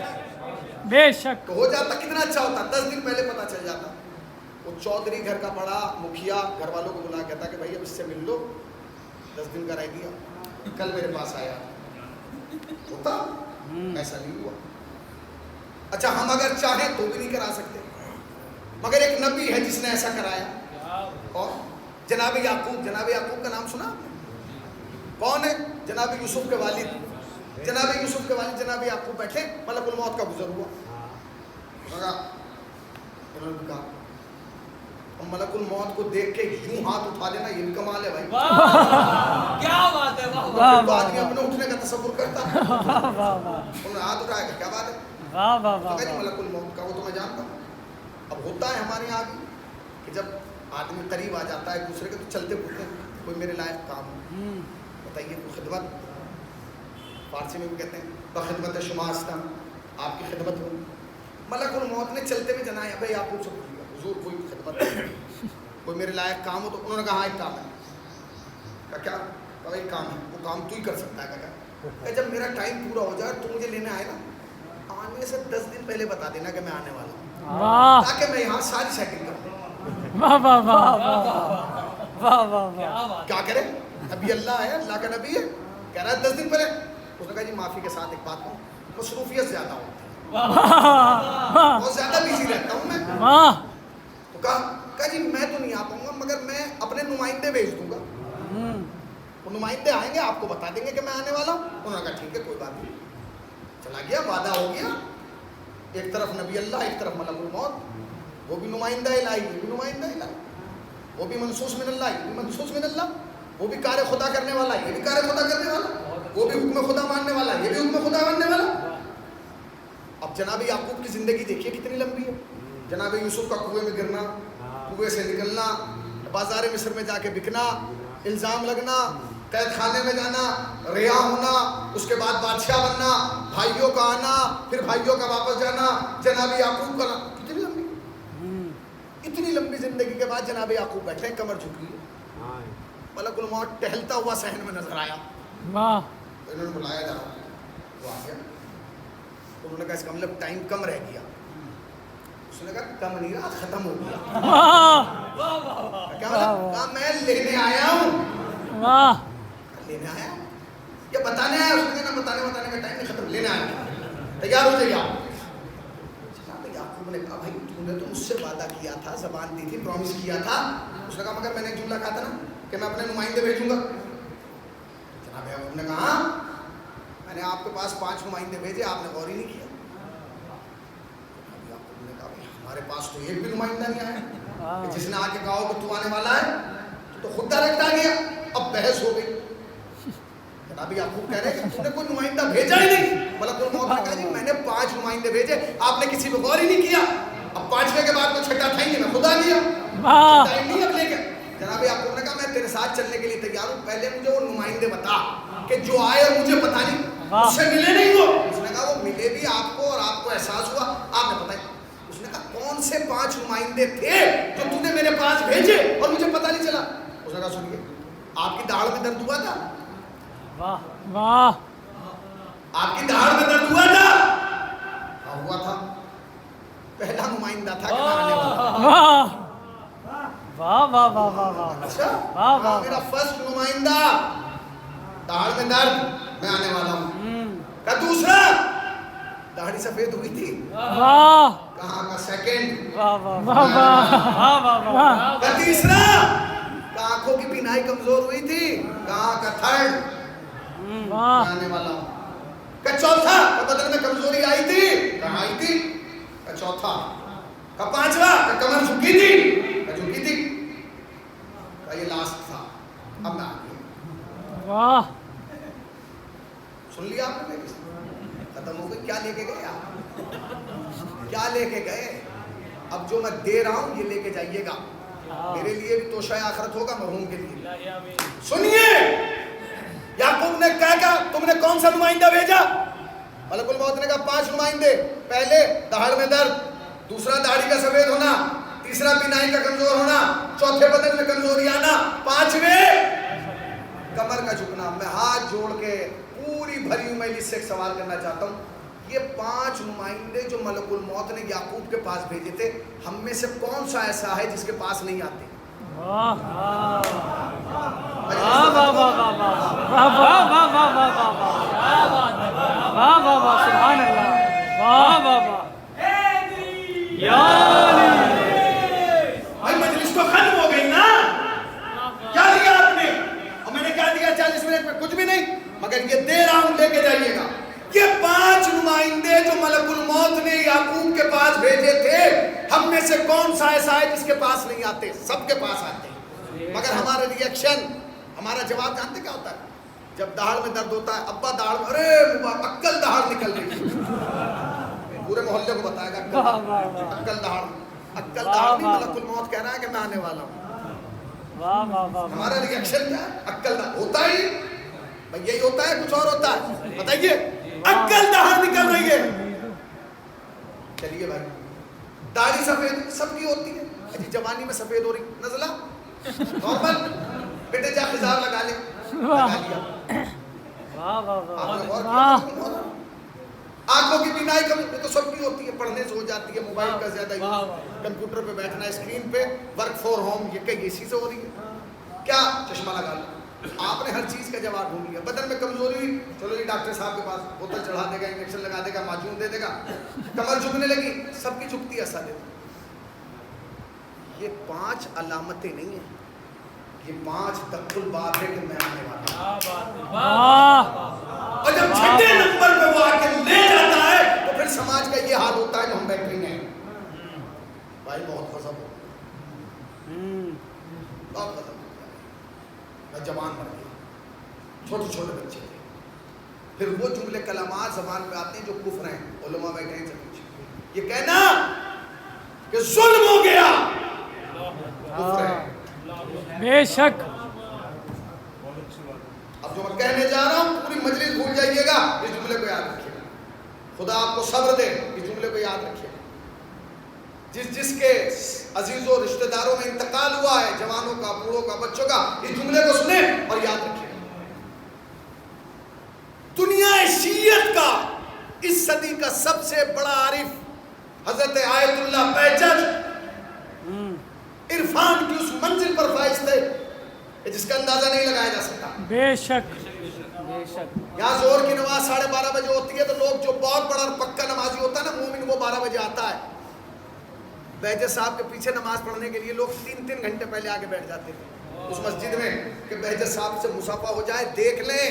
بے شک، تو ہو جاتا کتنا اچھا ہوتا، 10 دن پہلے پتا چل جاتا، وہ چودھری گھر کا بڑا مکھیا گھر والوں کو بلا کہتا کہ بھائی اب اس سے مل لو، 10 دن کا رہ گیا، کل میرے پاس آیا، ہوتا ایسا نہیں ہوا۔ اچھا، ہم اگر چاہیں تو بھی نہیں کرا سکتے، مگر ایک نبی ہے جس نے ایسا کرایا، اور جناب یعقوب کا نام سنا آپ نے؟ کون ہے؟ جناب یوسف کے والد، جناب یعقوب بیٹھے، ملک الموت کا گزر ہوا، انہوں نے کہا، اور ملک الموت کو دیکھ کے یوں ہاتھ اٹھا لینا یہ بھی کمال ہے بھائی، کیا بات ہے، تو آدمی اپنے اٹھنے کا تصور کرتا ہے، انہوں نے ہاتھ اٹھایا کہ کیا بات ہے، ملک الموت کا وہ تو میں جانتا ہوں، اب ہوتا ہے ہمارے یہاں بھی کہ جب آدمی قریب آ جاتا ہے ایک دوسرے کے تو چلتے پھرتے کوئی میرے لائق کام ہو بتائیے، کوئی خدمت، فارسی میں بھی کہتے ہیں بخدمت شما ہستم، آپ کی خدمت ہو. ملک الموت نے چلتے ہوئے جنایا بھائی آپ پوچھو حضور کوئی خدمت کوئی میرے لائق کام ہو؟ تو انہوں نے کہا ہاں ایک کام ہے. کہا کیا؟ کہا ایک کام ہے، وہ کام تو ہی کر سکتا ہے. کہا جب میرا ٹائم پورا ہو جائے تو مجھے لینے آئے نا، آنے سے 10 دن پہلے بتا دینا کہ میں آنے والا ہوں، واہ تاکہ میں یہاں ساری سیٹنگ کروں. واہ واہ واہ واہ واہ واہ. کیا کرے؟ نبی اللہ ہے، اللہ کا نبی ہے، کہہ رہا ہے 10 دن پہلے. اس نے کہا جی معافی کے ساتھ ایک بات کہوں، مصروفیت زیادہ ہوتی ہے، بہت زیادہ بیزی رہتا ہوں میں. تو کہا جی میں تو نہیں آ پاؤں گا، مگر میں اپنے نمائندے بھیج دوں گا، وہ نمائندے آئیں گے آپ کو بتا دیں گے کہ میں آنے والا ہوں. انہوں نے کہا ٹھیک ہے کوئی بات نہیں. چلا گیا، وعدہ ہو گیا. ایک طرف نبی اللہ، ایک طرف ملک الموت، وہ بھی نمائندہ الہی، یہ بھی نمائندہ الہی، وہ بھی منصوص من اللہ، یہ بھی منصوص من اللہ، وہ بھی کار خدا کرنے والا، یہ بھی کار خدا کرنے والا، وہ بھی حکم خدا ماننے والا، یہ بھی حکم خدا ماننے والا. اب جناب یعقوب کی زندگی دیکھیے کتنی لمبی ہے. جناب یوسف کا کنویں میں گرنا، کنویں سے نکلنا، بازار مصر میں جا کے بکنا، الزام لگنا، قید خانے میں جانا، رہا ہونا، اس کے بعد بادشاہ بننا، بھائیوں کا آنا، پھر بھائیوں کا واپس جانا، جناب یعقوب کا کتنی لمبی، اتنی لمبی زندگی کے بعد جناب یعقوب بیٹھے ہیں، کمر جھکی ہے. ملک الموت ٹہلتا ہوا صحن میں نظر آیا. تو انہوں نے بلایا جا رہا، وہ آ گیا. انہوں نے کہا اس کا مطلب ٹائم کم رہ گیا. اس نے کہا کم نہیں رہا، ختم ہو گیا. کیا مطلب؟ کہا میں لینے آیا ہوں. لینے آیا یا بتانے آیا؟ اس نے کہا بتانے کا ٹائم نہیں، ختم، لینے آیا. تیار ہو جائیے آپ. یعقوب نے کہا بھائی تم نے تو مجھ سے وعدہ کیا تھا، زبان دی تھی، پرومس کیا تھا. اس نے کہا مگر میں نے جملہ کہا تھا نا کہ میں اپنے نمائندے بھیجوں گا. جناب یعقوب نے کہا میں نے آپ کے پاس 5 نمائندے بھیجے، آپ نے غور ہی نہیں کیا. یعقوب نے کہا ہمارے پاس تو ایک بھی نمائندہ نہیں آیا، جس نے آ کے کہا کہ تو آنے والا ہے تو خود ڈائریکٹ آ گیا. اب بحث ہو گئی. جناب یعقوب کہہ رہے کہ تم نے کوئی نمائندہ بھیجا ہی نہیں. ملک الموت نے کہا جی میں نے 5 نمائندے بھیجے، آپ نے کسی پہ غور ہی نہیں کیا. اب 5ویں کے بعد تو چھٹا تھا ہی نہیں، میں خدا گیا، ٹائم نہیں اب لے کے. جناب یعقوب نے کہا میں تیرے ساتھ چلنے کے لیے تیار ہوں، پہلے مجھے وہ نمائندے بتا کہ جو آئے اور مجھے پتا نہیں، اس سے ملے نہیں وہ. اس نے کہا وہ ملے بھی آپ کو اور آپ کو احساس ہوا، آپ نے بتایا. اس نے کہا کون سے 5 نمائندے تھے جو تم نے میرے پاس بھیجے اور مجھے پتا نہیں چلا؟ اس نے کہا سنیے آپ کی داڑھ میں درد ہوا تھا، آپ کی داڑھ میں درد ہوا تھا؟ ہاں ہوا تھا. پہلا نمائندہ تھا کہ میں آنے والا. اچھا میرا فرسٹ نمائندہ، داڑھ میں درد، میں آنے والا ہوں. کا دوسرا داڑھی سفید ہوئی تھی، کہاں کا سیکنڈ. کا تیسرا آنکھوں کی بینائی کمزور ہوئی تھی، کہاں کا تھرڈ، آنے والا ہوں. کا چوتھا بدن میں کمزوری آئی تھی، کہاں آئی تھی؟ کا چوتھا. کا 5واں کا کمر جھکی تھی، کا جھکی تھی. کا یہ لاسٹ تھا، اب میں آ گیا. سن لیا آپ نے؟ ختم ہو گئی. کیا لے کے گئے آپ؟ کیا لے کے گئے؟ اب جو میں دے رہا ہوں یہ لے کے جائیے گا، میرے لیے بھی توشہ آخرت ہوگا، مرحوم کے لیے. سنیے یعقوب نے کہا تم نے کون سا نمائندہ بھیجا؟ ملک الموت نے کہا 5 نمائندے. پہلے داڑھ میں درد، دوسرا داڑھی کا سفید ہونا، تیسرا بینائی کا کمزور ہونا، چوتھے بدن میں کمزوری آنا، 5ویں کمر کا جھکنا. میں ہاتھ جوڑ کے پوری بھری ہوئی مجلس سے ایک سوال کرنا چاہتا ہوں، یہ 5 نمائندے جو ملک الموت نے یعقوب کے پاس بھیجے تھے، ہم میں سے کون سا ایسا ہے جس کے پاس نہیں آتے؟ بھائی مجلس تو ختم ہو گئی نا، کیا دیا آپ نے؟ اور میں نے کیا دیا 40 منٹ میں؟ کچھ بھی نہیں، مگر یہ دے رہا ہوں، لے کے جائیے گا. یہ 5 نمائندے جو ملک الموت نے یعقوب کے پاس بھیجے تھے، ہم میں سے کون سا ایسا ہے جس کے پاس نہیں آتے؟ سب کے پاس آتے ہیں. مگر ہمارا ری ایکشن، ہمارا جواب جانتے کیا ہوتا ہے؟ جب داڑھ میں درد ہوتا ہے، ابا داڑھ میں، ارے عقل داڑھ نکل رہی ہے، پورے محلے کو بتائے گا عقل داڑھ. عقل دار نہیں، ملک الموت کہہ رہا ہے کہ میں آنے والا ہوں. ہمارا ریئیکشن کیا ہے؟ عقل دار ہوتا ہی بھائی یہی ہوتا ہے، کچھ اور ہوتا ہے بتائیے. عقل دار نکل رہی ہے. چلیے بھائی داڑھی سفید سب کی ہوتی ہے، جی جوانی میں سفید ہو رہی نزلہ نارمل، بیٹے جا خزار لگا لے، لگا لیا. آنکھوں کی بینائی کم تو سب کی ہوتی ہے، پڑھنے سے ہو جاتی ہے، موبائل کا زیادہ یوز، کمپیوٹر پہ بیٹھنا ہے، اسکرین پہ ورک فور ہوم، یہ کئی اسی سے ہو رہی ہے. کیا چشمہ لگا لو. آپ نے ہر چیز کا جواب ڈھونڈ لیا. بدن میں کمزوری ہوئی، چلو جی ڈاکٹر صاحب کے پاس، بوتل چڑھا دے گا، انجیکشن لگا دے گا، معجون دے دے گا. کمر جھکنے لگی، سب کی جھکتی ہے ایسا دے. یہ 5 علامتیں نہیں ہیں، یہ 5 دخل الباب ہے کہ میں آنے والا ہوں. اور جب چھٹے نمبر پہ وہ آ کے لے جاتا ہے تو پھر سماج کا یہ حال ہوتا ہے جو ہم بیٹھے ہیں. بھائی بہت غضب ہو، بہت غضب ہو. میں جوان بن گیا، چھوٹے چھوٹے بچے تھے. پھر وہ جملے کلمات زبان پہ آتے ہیں جو کفر ہیں. علماء بیٹھے ہیں سب یہ کہنا کہ ظلم ہو گیا کفر ہے. بے شک. اب جو میں کہنے جا رہا ہوں پوری مجلس بھول جائیے گا، اس جملے کو یاد رکھیے گا. خدا آپ کو صبر دے، اس جملے کو یاد رکھیے گا. جس کے عزیزوں رشتہ داروں میں انتقال ہوا ہے، جوانوں کا، بوڑھوں کا، بچوں کا، اس جملے کو سنیں اور یاد رکھیے گا. دنیا شیعت کا اس صدی کا سب سے بڑا عارف حضرت آیت اللہ پیچر عرفان کی اس منزل پر فائز تھے جس کا اندازہ نہیں لگایا جا سکتا. بے شک بے شک. یہاں زور کی نماز 12:30 بجے ہوتی ہے تو لوگ جو بہت بڑا پکا نمازی ہوتا ہے نا مومن، وہ 12 بجے آتا ہے. بہجت صاحب کے پیچھے نماز پڑھنے کے لیے لوگ 3 گھنٹے پہلے آگے بیٹھ جاتے ہیں اس مسجد میں کہ بہجت صاحب سے مصافحہ ہو جائے. دیکھ لیں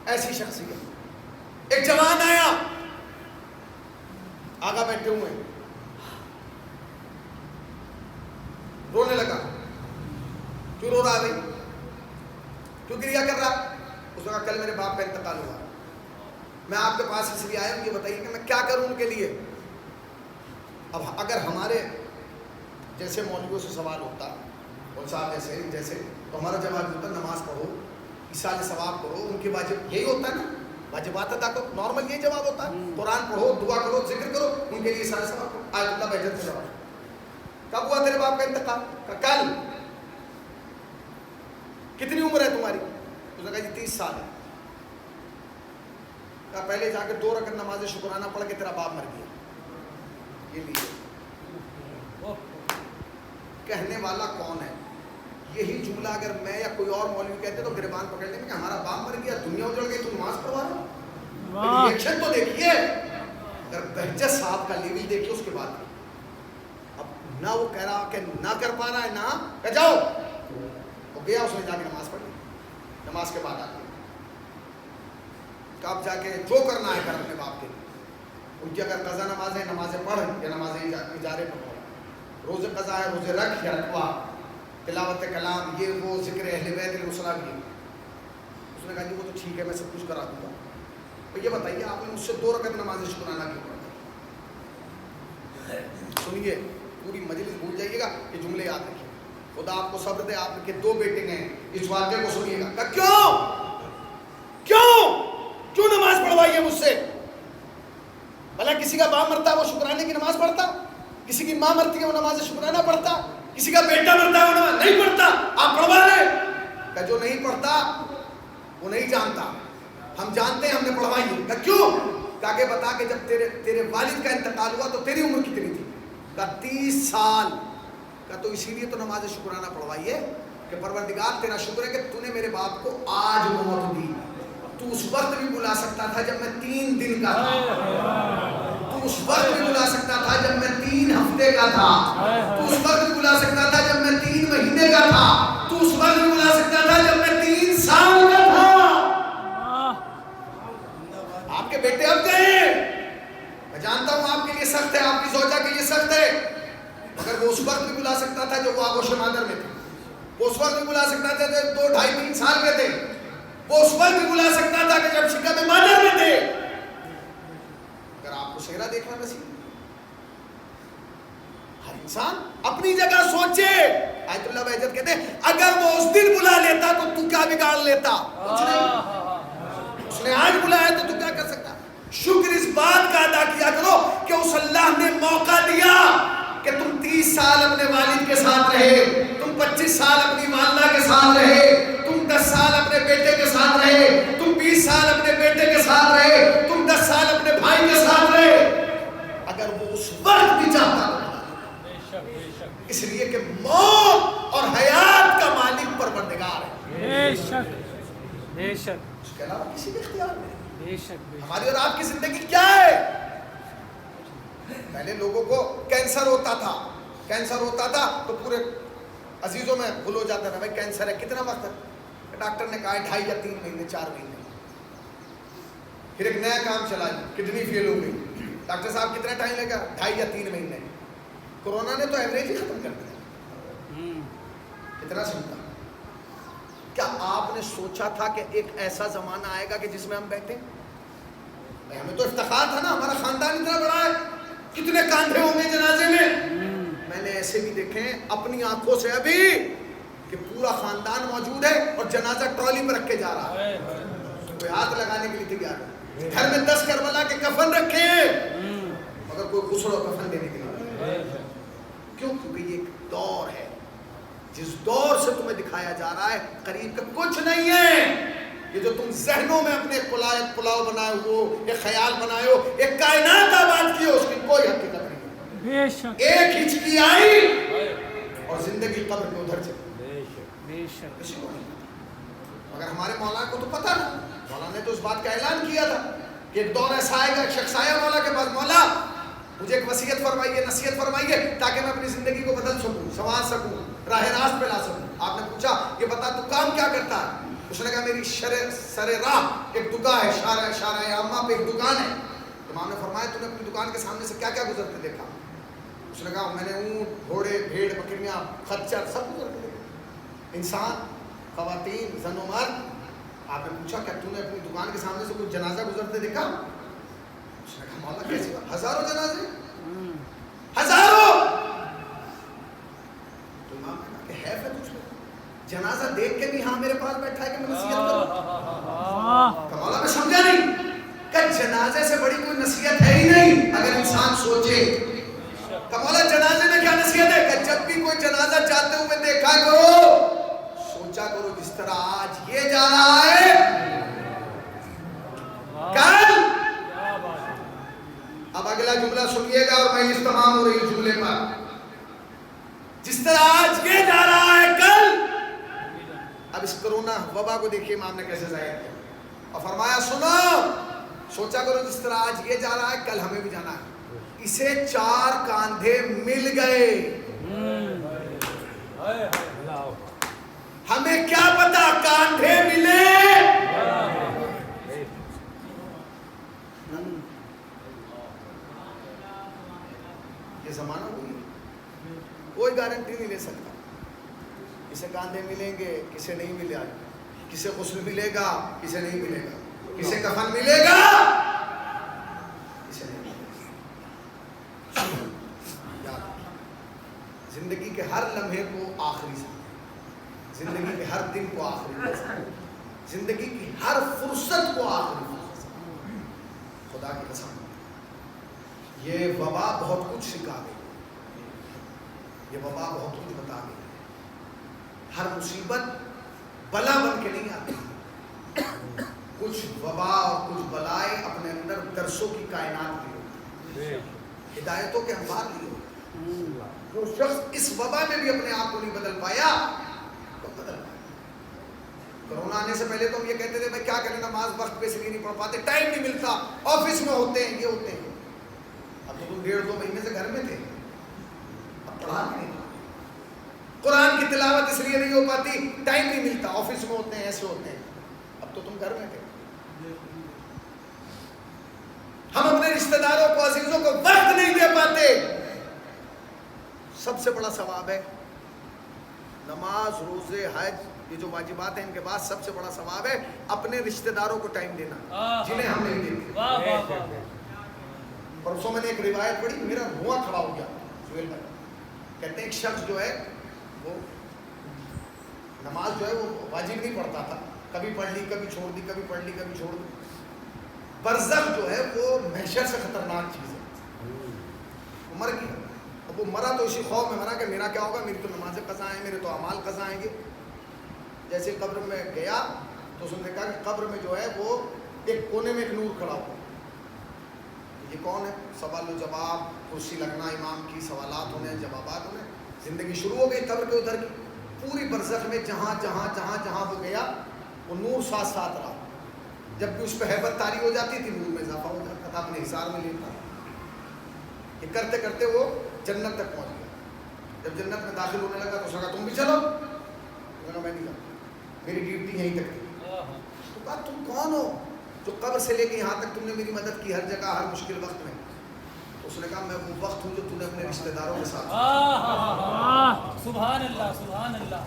ایسی شخصیت. ایک جوان آیا، آگا بیٹھے ہوئے، رونے لگا. کیوں رو رہا ہے بھائی؟ کیوں گریا کر رہا؟ اس نے کہا کل میرے باپ کا انتقال ہوا، میں آپ کے پاس اس لیے آیا ہوں، یہ بتائیے کہ میں کیا کروں ان کے لیے. اب اگر ہمارے جیسے مولویوں سے سوال ہوتا اور صاحب جیسے تو ہمارا جواب ہوتا نماز پڑھو، ایصال ثواب کرو، ان کے واجب یہی ہوتا ہے نا، واجبات ادا کرو. نارمل یہ جواب ہوتا ہے. قرآن پڑھو، دعا کرو، ذکر کرو، ان کے لیے ایصال ثواب کرو. آیت اللہ بہجت کا جواب. کب ہوا تیرے باپ کا انتقال؟ کل. کتنی عمر ہے تمہاری؟ اس نے کہا جی 30 سال ہے. کہا پہلے جا کے 2 رکعت نماز شکرانہ پڑھ کے تیرا باپ مر گیا. یہ لیے کہنے والا کون ہے؟ یہی جملہ اگر میں یا کوئی اور مولوی کہتے تو گریبان پکڑ لیں گے کہ ہمارا باپ مر گیا، دنیا اجڑ گئی، تو نماز پڑھوا رہا. ریئیکشن تو دیکھیے. اگر بہجت صاحب کا لیول دیکھیے اس کے بعد اب نہ وہ کہہ رہا کہ نہ کر پا رہا ہے، نہ کہ جاؤ وہ گیا، اس نے جا کے نماز پڑھ لی. نماز کے بعد آ گئی کہ آپ جا کے جو کرنا ہے کر اپنے باپ کے لیے. ان کی اگر قضا نماز ہے نمازیں پڑھ یا نمازیں اجارے پر پڑھ، روزے قضا ہے روزے رکھ یا رکھوا، تلاوت کلام یہ وہ ذکر اہل بیت الرسول بھی. اس نے کہا جی وہ تو ٹھیک ہے میں سب کچھ کرا دوں گا. تو یہ بتائیے آپ نے مجھ سے 2 رکعت نماز شکرانہ کیوں پڑھا؟ سنیے پوری مجلس بھول جائیے گا، یہ جملے یاد رکھیے. خدا آپ کو صبر دے. آپ کے 2 بیٹے ہیں، اس واقعے کو سنیے گا. کہ کیوں نماز پڑھوائیے مجھ سے؟ بھلا کسی کا باپ مرتا ہے وہ شکرانے کی نماز پڑھتا؟ کسی کی ماں مرتی ہے وہ نماز شکرانہ پڑھتا؟ کسی کا بیٹا مرتا ہے وہ نماز نہیں پڑھتا؟ آپ پڑھوا لیں. کہ جو نہیں پڑھتا وہ نہیں جانتا، ہم جانتے ہیں، ہم نے پڑھوائی. کہ کیوں؟ کہ بتا کہ جب تیرے والد کا انتقال ہوا تو تیری عمر کتنی تھی؟ کہ 30 سال. کہ تو اسی لیے تو نماز شکرانہ پڑھوائیے کہ پروردگار تیرا شکر ہے کہ تو نے میرے باپ کو آج موت دی. تو اس وقت بھی بلا سکتا تھا جب میں 3 دن کا تھا، تو اس وقت بھی بلا سکتا تھا جب میں 3 ہفتے کا تھا، تو اس وقت بھی بلا سکتا تھا جب میں 3 مہینے کا تھا، تو اس وقت بھی بلا سکتا تھا جب میں 3 سال کا تھا. آپ کے بیٹے اب گئے، میں جانتا ہوں آپ کے لیے سخت ہے، آپ کی زوجہ کے لیے سخت ہے، مگر وہ اس وقت بھی بلا سکتا تھا جو وہ آغوش مادر میں تھے. وہ اس وقت بھی بلا سکتا تھا جب 2, 2.5, 3 سال کے تھے. وہ اس وقت بھی بلا سکتا تھا کہ جب شکم مادر میں تھے. اگر آپ کو چہرہ دیکھنا نصیب ہر انسان اپنی جگہ سوچے. آیت اللہ بہجت کہتے ہیں اگر وہ اس دن بلا لیتا تو تو کیا بگاڑ لیتا؟ کچھ نہیں. اس نے آج بلایا تو کیا کر سکتا؟ شکر اس بات کا ادا کیا کرو کہ اس اللہ نے موقع دیا کہ تم 30 سال اپنے والد کے ساتھ رہے, تم 25 سال اپنی والدہ کے ساتھ رہے, تم 10 سال اپنے بیٹے کے ساتھ رہے, تم 20 سال اپنے بیٹے کے ساتھ رہے, تم 10 سال اپنے بھائی کے ساتھ رہے. اگر وہ اس وقت بھی چاہتا اس لیے کہ موت اور حیات کا مالک پروردگار ہے. بے شک بے شک اس کے علاوہ کسی کے اختیار میں. بے شک ہماری اور آپ کی زندگی کیا ہے؟ پہلے لوگوں کو کینسر ہوتا تھا تو پورے عزیزوں میں بھول ہو جاتا تھا, بھائی کینسر ہے, کتنا وقت ہے؟ ڈاکٹر نے کہا 2.5 یا 3 مہینے 4 مہینے. پھر ایک نیا کام چلا, کڈنی فیل ہو گئی, ڈاکٹر صاحب کتنا ٹائم لگا؟ 2.5 یا 3 مہینے. کورونا نے تو ایوریج ہی ختم کر دیا. کتنا سنتا. کیا آپ نے سوچا تھا کہ ایک ایسا زمانہ آئے گا کہ جس میں ہم بیٹھے؟ ہمیں تو افتخار تھا نا, ہمارا خاندان اتنا بڑا ہے, کتنے کاندھے ہوں گے جنازے میں. میں نے ایسے بھی دیکھے اپنی آنکھوں سے ابھی کہ پورا خاندان موجود ہے اور جنازہ ٹرالی پر رکھ کے جا رہا ہے. کوئی ہاتھ لگانے کے لیے تیار ہے. گھر میں 10 کربلا کے کفن رکھے مگر کوئی غسل و کفن دینے کے لیے. کیوں؟ کیونکہ یہ ایک دور ہے, جس دور سے تمہیں دکھایا جا رہا ہے قریب کا کچھ نہیں ہے. یہ جو تم ذہنوں میں اپنے پلاؤ بنائے ہو, ایک خیال بنائے ہو, ایک کائنات آباد کی ہو, اس کی کوئی حقیقت نہیں. بے شک ایک ہچکی آئی اور زندگی قبر میں ادھر چلی. بے شک کسی کو نہیں. مگر ہمارے مولانا کو تو پتا نا, مولانا نے تو اس بات کا اعلان کیا تھا کہ ایک دور ایسا آئے گا. ایک شخص آیا مولا کے پاس, مولا مجھے ایک وصیت فرمائیے, نصیحت فرمائیے تاکہ میں اپنی زندگی کو بدل سکوں, سنوار سکوں, راہ راست پہ لا سکوں. آپ نے پوچھا یہ بتا تو کام کیا کرتا ہے؟ اس نے کہا میری سر راہ ایک دکان ہے, شارع عامہ پہ ایک دکان ہے. امام نے فرمایا تم نے اپنی دکان کے سامنے سے کیا کیا گزرتے دیکھا؟ اس نے کہا میں نے اونٹ, گھوڑے, بھیڑ, بکریاں, خچر سب گزرتے دیکھا, انسان, خواتین, زن و مرد. آپ نے پوچھا کیا تم نے اپنی دکان کے سامنے سے کوئی جنازہ گزرتے دیکھا؟ اس نے کہا مولا کیسی بات, ہزاروں جنازے, ہزاروں. تو امام نے کہا کہ ہے پھر تجھ کو جنازہ دیکھ کے بھی ہاں میرے پاس بیٹھا ہے کہ میں نصیحت کروں. کہ مولا میں سمجھا نہیں کہ جنازے سے بڑی کوئی نصیحت ہے ہی نہیں اگر انسان سوچے. کہ مولا جنازے میں کیا نصیحت ہے؟ کہ جب بھی کوئی جنازہ جاتے ہوئے دیکھا کرو, سوچا کرو جس طرح آج یہ جا رہا ہے کل. اب اگلا جملہ سنیے گا اور میں اس تمام ہو رہی جملے پر. جس طرح آج یہ جا رہا ہے کل. اب اس کرونا وبا کو دیکھیے امام نے کیسے ظاہر کیا اور فرمایا سنو, سوچا کرو جس طرح آج یہ جا رہا ہے کل ہمیں بھی جانا ہے. اسے 4 کاندھے مل گئے, ہمیں کیا پتا کاندھے ملے. یہ زمانہ ہوئی, کوئی گارنٹی نہیں لے سکتا. کسے کاندھے ملیں گے, کسے نہیں ملے, کسے غسل ملے گا, کسے نہیں ملے گا, کسے کفن ملے گا, کسے نہیں ملے گا. زندگی کے ہر لمحے کو آخری سمجھیں, زندگی کے ہر دن کو آخری سمجھیں, زندگی کی ہر فرصت کو آخری سمجھیں. خدا کی قسم یہ وبا بہت کچھ سکھا گئی, یہ وبا بہت کچھ بتا گئی. ہر مصیبت بلا بن کے نہیں آتی. کچھ وبا اور کچھ بلائیں اپنے اندر درسوں کی کائنات لی ہوتی, ہدایتوں کے انبار لی ہوتی. جو شخص اس وبا میں بھی اپنے آپ کو نہیں بدل پایا تو بدل پایا. کرونا آنے سے پہلے تو ہم یہ کہتے تھے بھائی کیا کریں, نماز وقت پہ اس لیے نہیں پڑھ پاتے, ٹائم نہیں ملتا, آفس میں ہوتے ہیں, یہ ہوتے ہیں. اب تو تم 1.5-2 مہینے سے گھر میں تھے, اب پڑھا نہیں, قرآن کی تلاوت اس لیے نہیں ہو پاتی, ٹائم نہیں ملتا, آفس میں ہوتے ہیں, ایسے ہوتے ہیں. اب تو تم گھر میں تھے. ہم اپنے رشتہ داروں کو, عزیزوں کو وقت نہیں دے پاتے. سب سے بڑا ثواب ہے نماز, روزے, حج, یہ جو واجبات ہیں ان کے بعد سب سے بڑا ثواب ہے اپنے رشتہ داروں کو ٹائم دینا جنہیں ہم نہیں دیتے. پرسوں میں نے ایک روایت پڑھی, میرا رواں کھڑا ہو گیا. سہیل بھائی کہتے ہیں ایک شخص جو ہے وہ نماز جو ہے وہ واجب نہیں پڑھتا تھا, کبھی پڑھ لی کبھی چھوڑ دی, کبھی پڑھ لی کبھی چھوڑ دی. برزخ جو ہے وہ محشر سے خطرناک چیز ہے. وہ مر گیا, اب وہ مرا تو اسی خوف میں مرا کہ میرا کیا ہوگا, میری تو نمازیں قضا ہیں, میرے تو اعمال قضا آئیں گے. جیسے قبر میں گیا تو اس نے کہا کہ قبر میں جو ہے وہ ایک کونے میں ایک نور کھڑا ہوا. یہ کون ہے؟ سوال و جواب, کرسی لگنا امام کی, سوالات ہونے, جوابات ہونے, زندگی شروع ہو گئی قبر کے ادھر کی. پوری برزخ میں جہاں جہاں جہاں جہاں وہ گیا وہ نور ساتھ ساتھ رہا. جب بھی اس پہ ہیبت طاری ہو جاتی تھی نور میں اضافہ ہو جاتا تھا, اپنے حصار میں لیتا. یہ کرتے کرتے وہ جنت تک پہنچ گیا. جب جنت میں داخل ہونے لگا تو اس نے کہا تم بھی چلو. میں نہیں جاتا, میری ڈیوٹی یہیں تک تھی. تو کہا تم کون ہو جو قبر سے لے کے یہاں تک تم نے میری مدد کی ہر جگہ ہر مشکل وقت میں. اس نے کہا میں وہ وقت ہوں جو تم نے اپنے رشتہ داروں کے ساتھ. سبحان اللہ سبحان اللہ.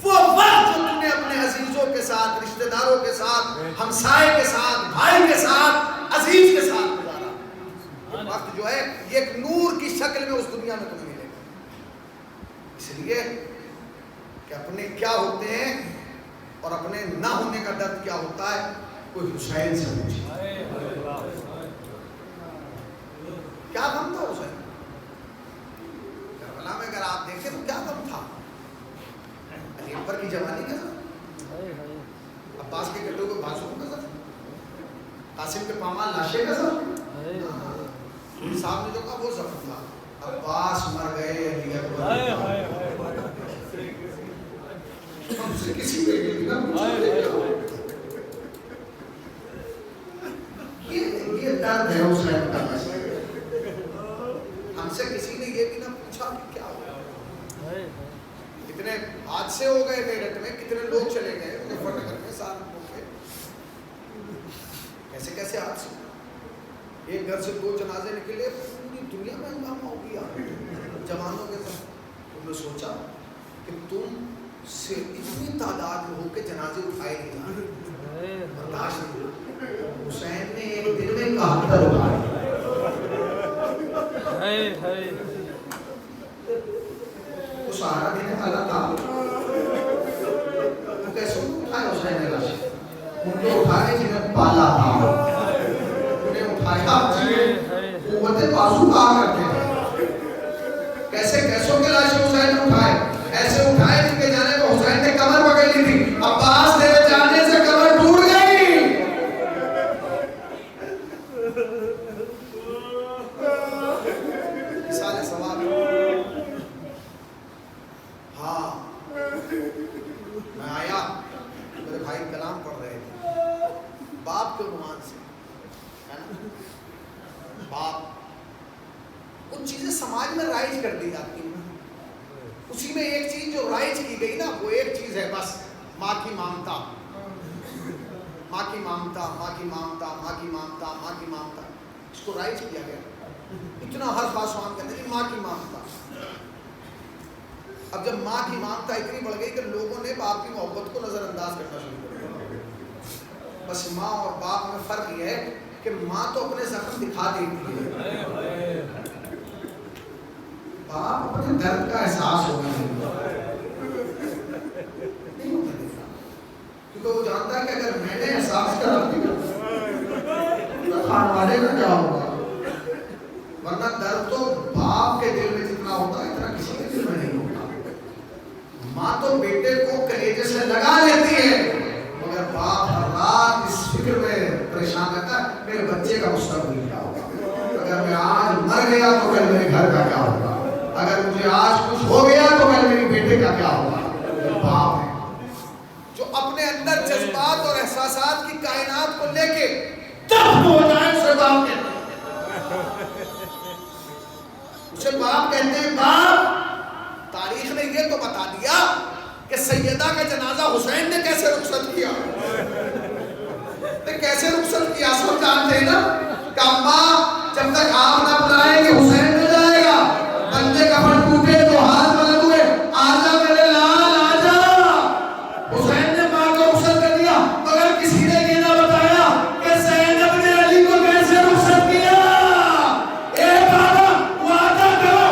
وہ وقت جو تم نے اپنے عزیزوں کے ساتھ, رشتہ داروں کے ساتھ, ہمسائے کے ساتھ, بھائی کے ساتھ, عزیز کے ساتھ گزارا, وہ وقت جو ہے یہ ایک نور کی شکل میں اس دنیا میں تمہیں ملے گا. اس لیے کہ اپنے کیا ہوتے ہیں اور اپنے نہ ہونے کا درد کیا ہوتا ہے, کوئی حسین سے پوچھے. کیا غم تھا حسین کربلا میں؟ اگر آپ دیکھیں تو کیا غم تھا. علی اکبر کی جوانی کا سر, عباس کے گڈوں کے بازو کا سر, قاسم کے پامال لاشے کا سر. صاحب نے جو کہا وہ زخم تھا. عباس مر گئے, علی اکبر ہم سے کسی نے یہ درد ہے حسین کا. ہم سے کسی نے یہ بھی نہ پوچھا کہ کیا ہوا. کتنے حادثے ہو گئے میرٹھ میں, کتنے لوگ چلے گئے مظفر نگر میں, سہارنپور میں, کیسے کیسے حادثے. ایک گھر سے 2 جنازے نکلے, پوری دنیا میں ہنگامہ ہو گیا جوانوں کے ساتھ. تم نے سوچا کہ تم سے اتنی تعداد میں ہو کے جنازے اٹھائے نہیں جا رہے, برداشت نہیں. حسین نے ایک دن میں 71 اٹھائے. وہ سہارا دینے والا تھا, وہ کیسے اٹھائے حسین نے لاشیں؟ ان کو اٹھانے جنہیں پالا تھا, انہیں اٹھایا. قوت بازو کہا کرتے ہیں. کیسے کیسوں کے لاشیں حسین نے اٹھائے؟ ایسے اٹھائے جن کے جانے کو حسین نے کمر پکڑ لی تھی. عباس نے جانے سے کمر ٹوٹ گئی. مثال سوال. ہاں میں آیا, میرے بھائی کلام پڑھ رہے تھے باپ کے عنوان سے, ہے نا. باپ کچھ چیزیں سماج میں رائج کر دی جاتی ہیں, اسی میں ایک چیز جو رائج کی گئی نا وہ ایک چیز ہے بس, ماں کی مامتا. ماں کی مامتا, ماں کی مامتا, ماں کی مامتا, ماں کی مامتا, اس کو رائج کیا گیا. اتنا ہر پاسوان کہتے ہیں کہ ماں کی مامتا. اب جب ماں کی مامتا اتنی بڑھ گئی کہ لوگوں نے باپ کی محبت کو نظر انداز کرنا شروع کر دیا. بس ماں اور باپ میں فرق یہ ہے کہ ماں تو اپنے زخم دکھا دیتی ہے, باپ اپنے درد کا احساس ہوگا نہیں ہوتا دیتا, کیونکہ وہ جانتا ہے کہ اگر میں نے احساس کرا دیا تو خانوادے کا کیا ہوگا. ورنہ درد تو باپ کے دل میں جتنا ہوتا ہے اتنا کسی کے دل میں نہیں ہوتا. ماں تو بیٹے کو کلیجے سے لگا لیتی ہے, مگر باپ ہر رات اس فکر میں پریشان رہتا ہے میرے بچے کا مستقبل کیا ہوگا. اگر میں آج مر گیا تو کل میرے گھر کا کیا ہوگا, اگر مجھے آج کچھ ہو گیا تو کل میری بیٹے کا کیا ہوگا. باپ ہے جو اپنے اندر جذبات اور احساسات کی کائنات کو لے کے تب ہو جائے اسے باپ کہتے ہیں. اسے باپ کہتے ہیں. باپ تاریخ نے یہ تو بتا دیا کہ سیدہ کا جنازہ حسین نے کیسے رخصت کیا. کیسے رخصت کیا سب جانتے ہیں نا کہ اماں جب تک آپ نہ بلائیں گے حسین نہ جائے گا. بندے کفن ٹوٹے تو ہاتھ بلند ہوئے, آجا میرے لال آجا. حسین نے ماں کو رخصت کر دیا, مگر کسی نے یہ نہ بتایا کہ زینب نے علی کو کیسے رخصت کیا. اے بابا وعدہ کرو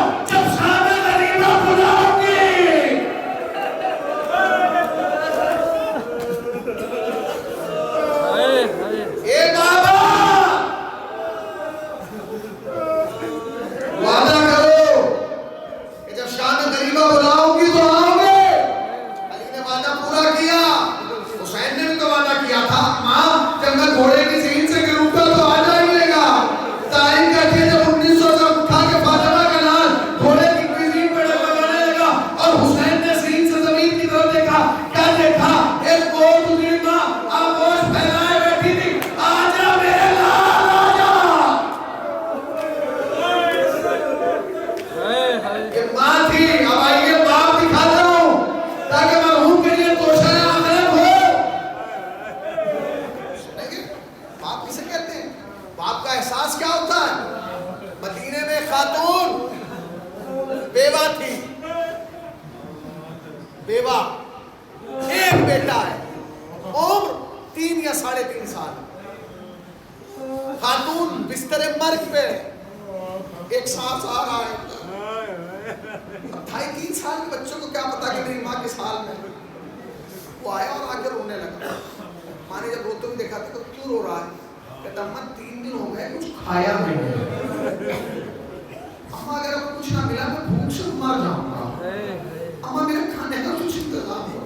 یہ ماں تھی، اب آئیے باپ دکھاتا ہوں تاکہ مرحوم کے لیے توشہ آخرت ہو۔ باپ کسے کہتے ہیں؟ باپ کا احساس کیا ہوتا ہے؟ مدینے میں خاتون بیوہ تھی، بیوہ، ایک بیٹا ہے، عمر 3 یا 3.5 سال، خاتون بستر مرگ پہ، ایک سانس آ رہا ہے، 2.5-3 سال کے بچوں کو کیا پتا کہ میری ماں کس حال میں، وہ آیا اور آ کے رونے لگا۔ ماں نے جب روتے ہوئے دیکھا تو کیوں رو رہا ہے؟ کہتا اماں 3 دن ہو گئے کچھ کھایا نہیں، اماں اگر اب کچھ نہ ملا میں بھوک سے مر جاؤں گا، اماں میرے کھانے کا کچھ انتظام ہو۔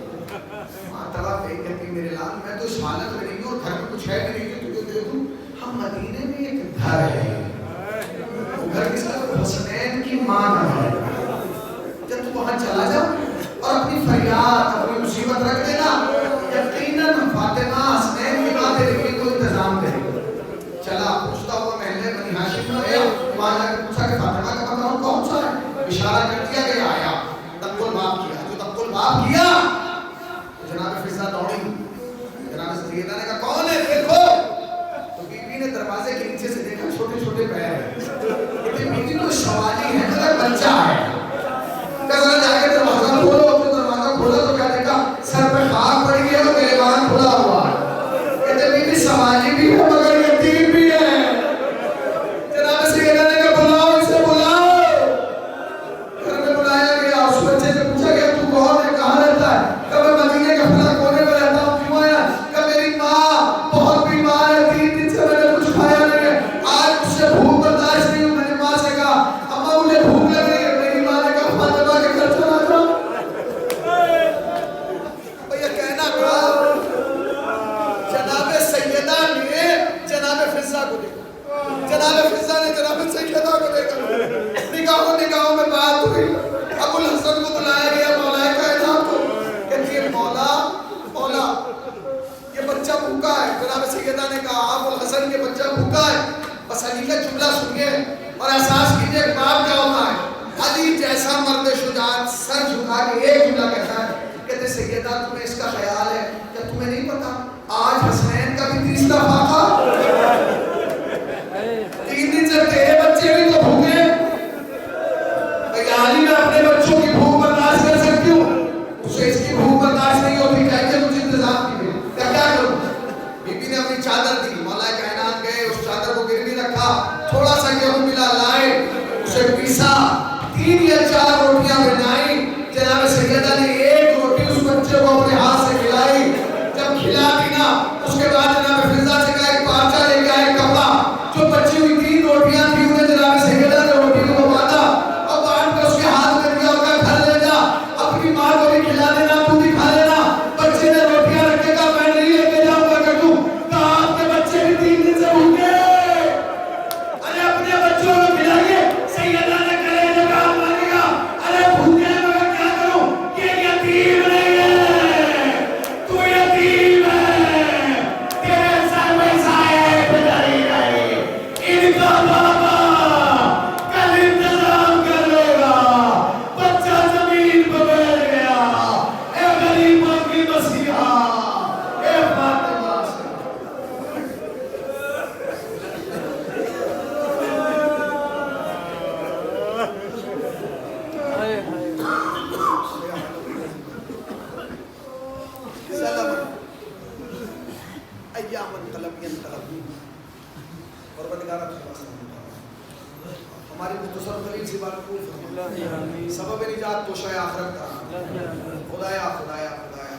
ماں طرف ایک کہتی میرے لال میں تو اس حالت میں نہیں ہوں اور گھر میں کچھ ہے بھی نہیں کہ تجھے دے دوں، ہم مدینے میں ایک گھر ہے، وہ گھر کس کا؟ حسنین کی ماں کا ہے، جب تو وہاں چلا جا اور اپنی فریاد اپنی مصیبت رکھ دینا، یقیناً فاطمہ حسنین کی ماں تیرے لیے کوئی انتظام کرے گی۔ چلا پوچھتا ہوا محلے بنی ہاشم میں آیا، وہاں جا کے پوچھا کہ فاطمہ کا مکان کون سا ہے؟ اشارہ کر دیا کہ آیا، دق الباب کیا، جو دق الباب کیا جناب فضہ دوڑی، جناب سیدہ نے کہا کون ہے دیکھو، تو بی بی نے دروازے کے نیچے سے دیکھا چھوٹے چھوٹے پیر ہیں، کہتے بیٹی تو شوالی ہے میرا بچہ ہے، کہا جا کے دروازہ کھولو، تو دروازہ کھولا تو کیا دیکھا سر پہ خاک پڑی ہے اور گریبان کھلا ہوا، کہتے بیٹی شوالی بھی ہے مگر یتیم بھی ہے۔ جناب سیدہ نے کہا بلاؤ اسے بلاؤ، گھر میں بلایا گیا، اس بچے سے پوچھا کہ تو کون ہے کہاں رہتا ہے؟ کہ میں مدینے کے فلاں کونے میں رہتا ہوں، کیوں آیا؟ کہ میری ماں بہت بیمار ہے، 3 دن سے میں نے کچھ کھایا نہیں ہے، آج مجھ سے بھوک برداشت نہیں ہوں۔ میں نے ماں سے کہا اماں مجھے بھوک لگ رہی ہے، میری ماں نے کہا فاطمہ کے گھر چلا جا۔ بھیا کہنا تھا جناب سیدہ نے جناب فضہ کو دیکھا، جناب فضہ نے جناب سیدہ کو دیکھا، نگاہوں میں بات ہوئی، ابو الحسن کو بلایا گیا مولا کائنات کو، کہتی ہے مولا یہ بچہ بھوکا ہے۔ جناب سیدہ نے کہا ابو الحسن کے بچہ بھوکا ہے، بس علی کا جملہ سنیے اور احساس کیجئے ایک باپ کیا ہوتا ہے۔ علی جیسا مرد شجاعت سر جھکا کے ایک جملہ کہتا ہے، کہتے سیدہ تمہیں اس کا خیال ہے کہ تمہیں نہیں پتا آج حسنین کا بھی 30 دفعہ تھا، 3 دن سے تیرے بچے بھی تو بھوکے، علی میں اپنے بچوں کی بھوک برداشت کر سکتی ہوں، اسے اس کی بھوک برداشت نہیں ہوتی، چاہیے مجھے انتظام کیجیے، کیا کروں؟ بی بی نے اپنی چادر دی، مولا کائنات گئے، اس چادر کو گروی رکھا، تھوڑا سا گیہوں ملا لائے، اسے پیسا، 3 یا 4 روٹیاں بنائی، جناب سیدہ نے ایک روٹی اس بچے کو اپنے ہاتھ سے کھلائی، جب کھلا دی نا اس کے بعد جناب فضہ سے کہا ایک پارچہ لے کے آئے کپڑا، جو بچی ہوئی 3 روٹیاں تھی انہیں جناب سیدہ نے روٹی کو باندھا اور باندھ کے اس کے ہاتھ میں دیا اور کہا گھر لے جا، اپنی ماں کو بھی کھلا دینا، تو بھی کھا لینا۔ بچے نے روٹیاں رکھے گا میں نہیں لے کے جاؤں گا کہ تم کہا آپ کے بچے بھی 3 دن سے بھوکے، ارے اپنے بچوں کو کھلائیے۔ سیدہ نے کہا جگہ ماری گا، ارے بھوکے مگر کیا کروں، یہ یتیم نہیں ہے، تو یتیم ہے، تیرے سر میں سائے بدری نہیں، ان کا بابا کل انتظام کر لے گا، بچہ زمین پہ بیٹھ گیا، اے غریبوں کی مسیحا، اے فاطمہ سے ایامن طلبین طلبین اور بدگارہ ہماری مختصر دلیل سی بات پوری فرما، سبب نجات توشہ آخرت کا خدایا خدایا خدایا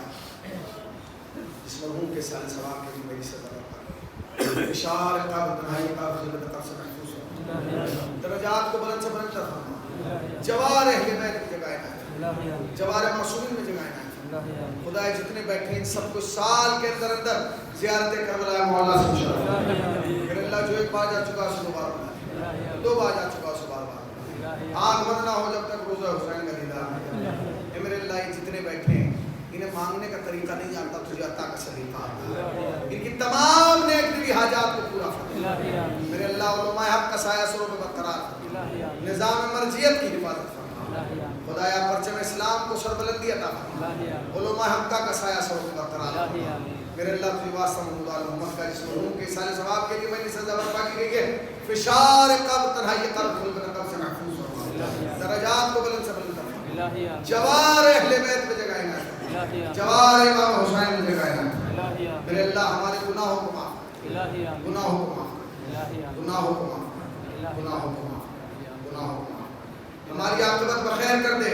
اس مرحوم کے سال ثواب کے لیے میری سزا رکھا، اشار عقاب تنہائی عقاب خلبت عقاب سے محفوظ ہو، درجات کو بلند سے بلند فرما، جوار اہل بیت کی جگہ عنایت، جوار معصومین میں جگہ عنایت، خدای جتنے بیٹھے ہیں سب کو سال کے اندر زیارت کربلا مولا سے مشرف، پھر اللہ جو ایک بار جا چکا سو 2 بار بنا، 2 بار جا چکا سو بار بار، آنکھ بند نہ ہو جب تک روزہ حسین کا دیدار۔ اے میرے اللہ یہ جتنے بیٹھے ہیں انہیں مانگنے کا طریقہ نہیں جانتا، تجھے عطا کا سلیقہ آتا، ان کی تمام نیک دلی حاجات کو پورا فرما میرے اللہ، علماء حق کا سایہ سروں میں برقرار، نظام مرجیت کی حفاظت فرما، خدایا پرچم اسلام کو سربلندی عطا فرما، علماء حقہ کا سایہ سر کو برقرار رکھنا۔ میرے اللہ تجھے واسطہ محمد آل محمد کا جس مرحوم کے سال ثواب کے لیے میں نے سزا برپا کی گئی ہے، فشار قبر تنہائی قلب خلق قبر سے محفوظ فرما، درجات کو بلند سے بلند فرما، جوار اہل بیت میں جگہ عنایت، جوار امام حسین میں جگہ عنایت۔ میرے اللہ ہمارے گناہوں کو معاف کر، گناہوں کو معاف کر، گناہوں کو معاف کر، گناہوں کو معاف کر، گناہوں کو معاف کر، ہماری عاقبت بخیر کر دے،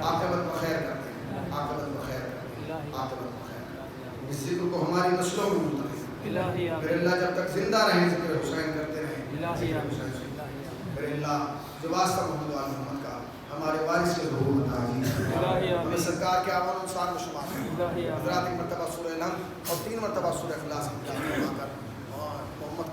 عاقبت بخیر کر دے، عاقبت بخیر کر دے، عاقبت بخیر کر دے۔ اس ذکر کو ہماری نسلوں میں منتقل، میرے اللہ جب تک زندہ رہیں ذکر حسین کرتے رہیں، ذکر حسین سنتے رہیں۔ میرے اللہ جو واسطہ محمد آل محمد کا ہمارے وارث کے ظہور عطا فرما، ہمیں سرکار کے اعمال و انصار میں شمار کر، حضرات ایک مرتبہ سورہ نحل اور 3 مرتبہ سورہ اخلاص کی تلاوت فرما کر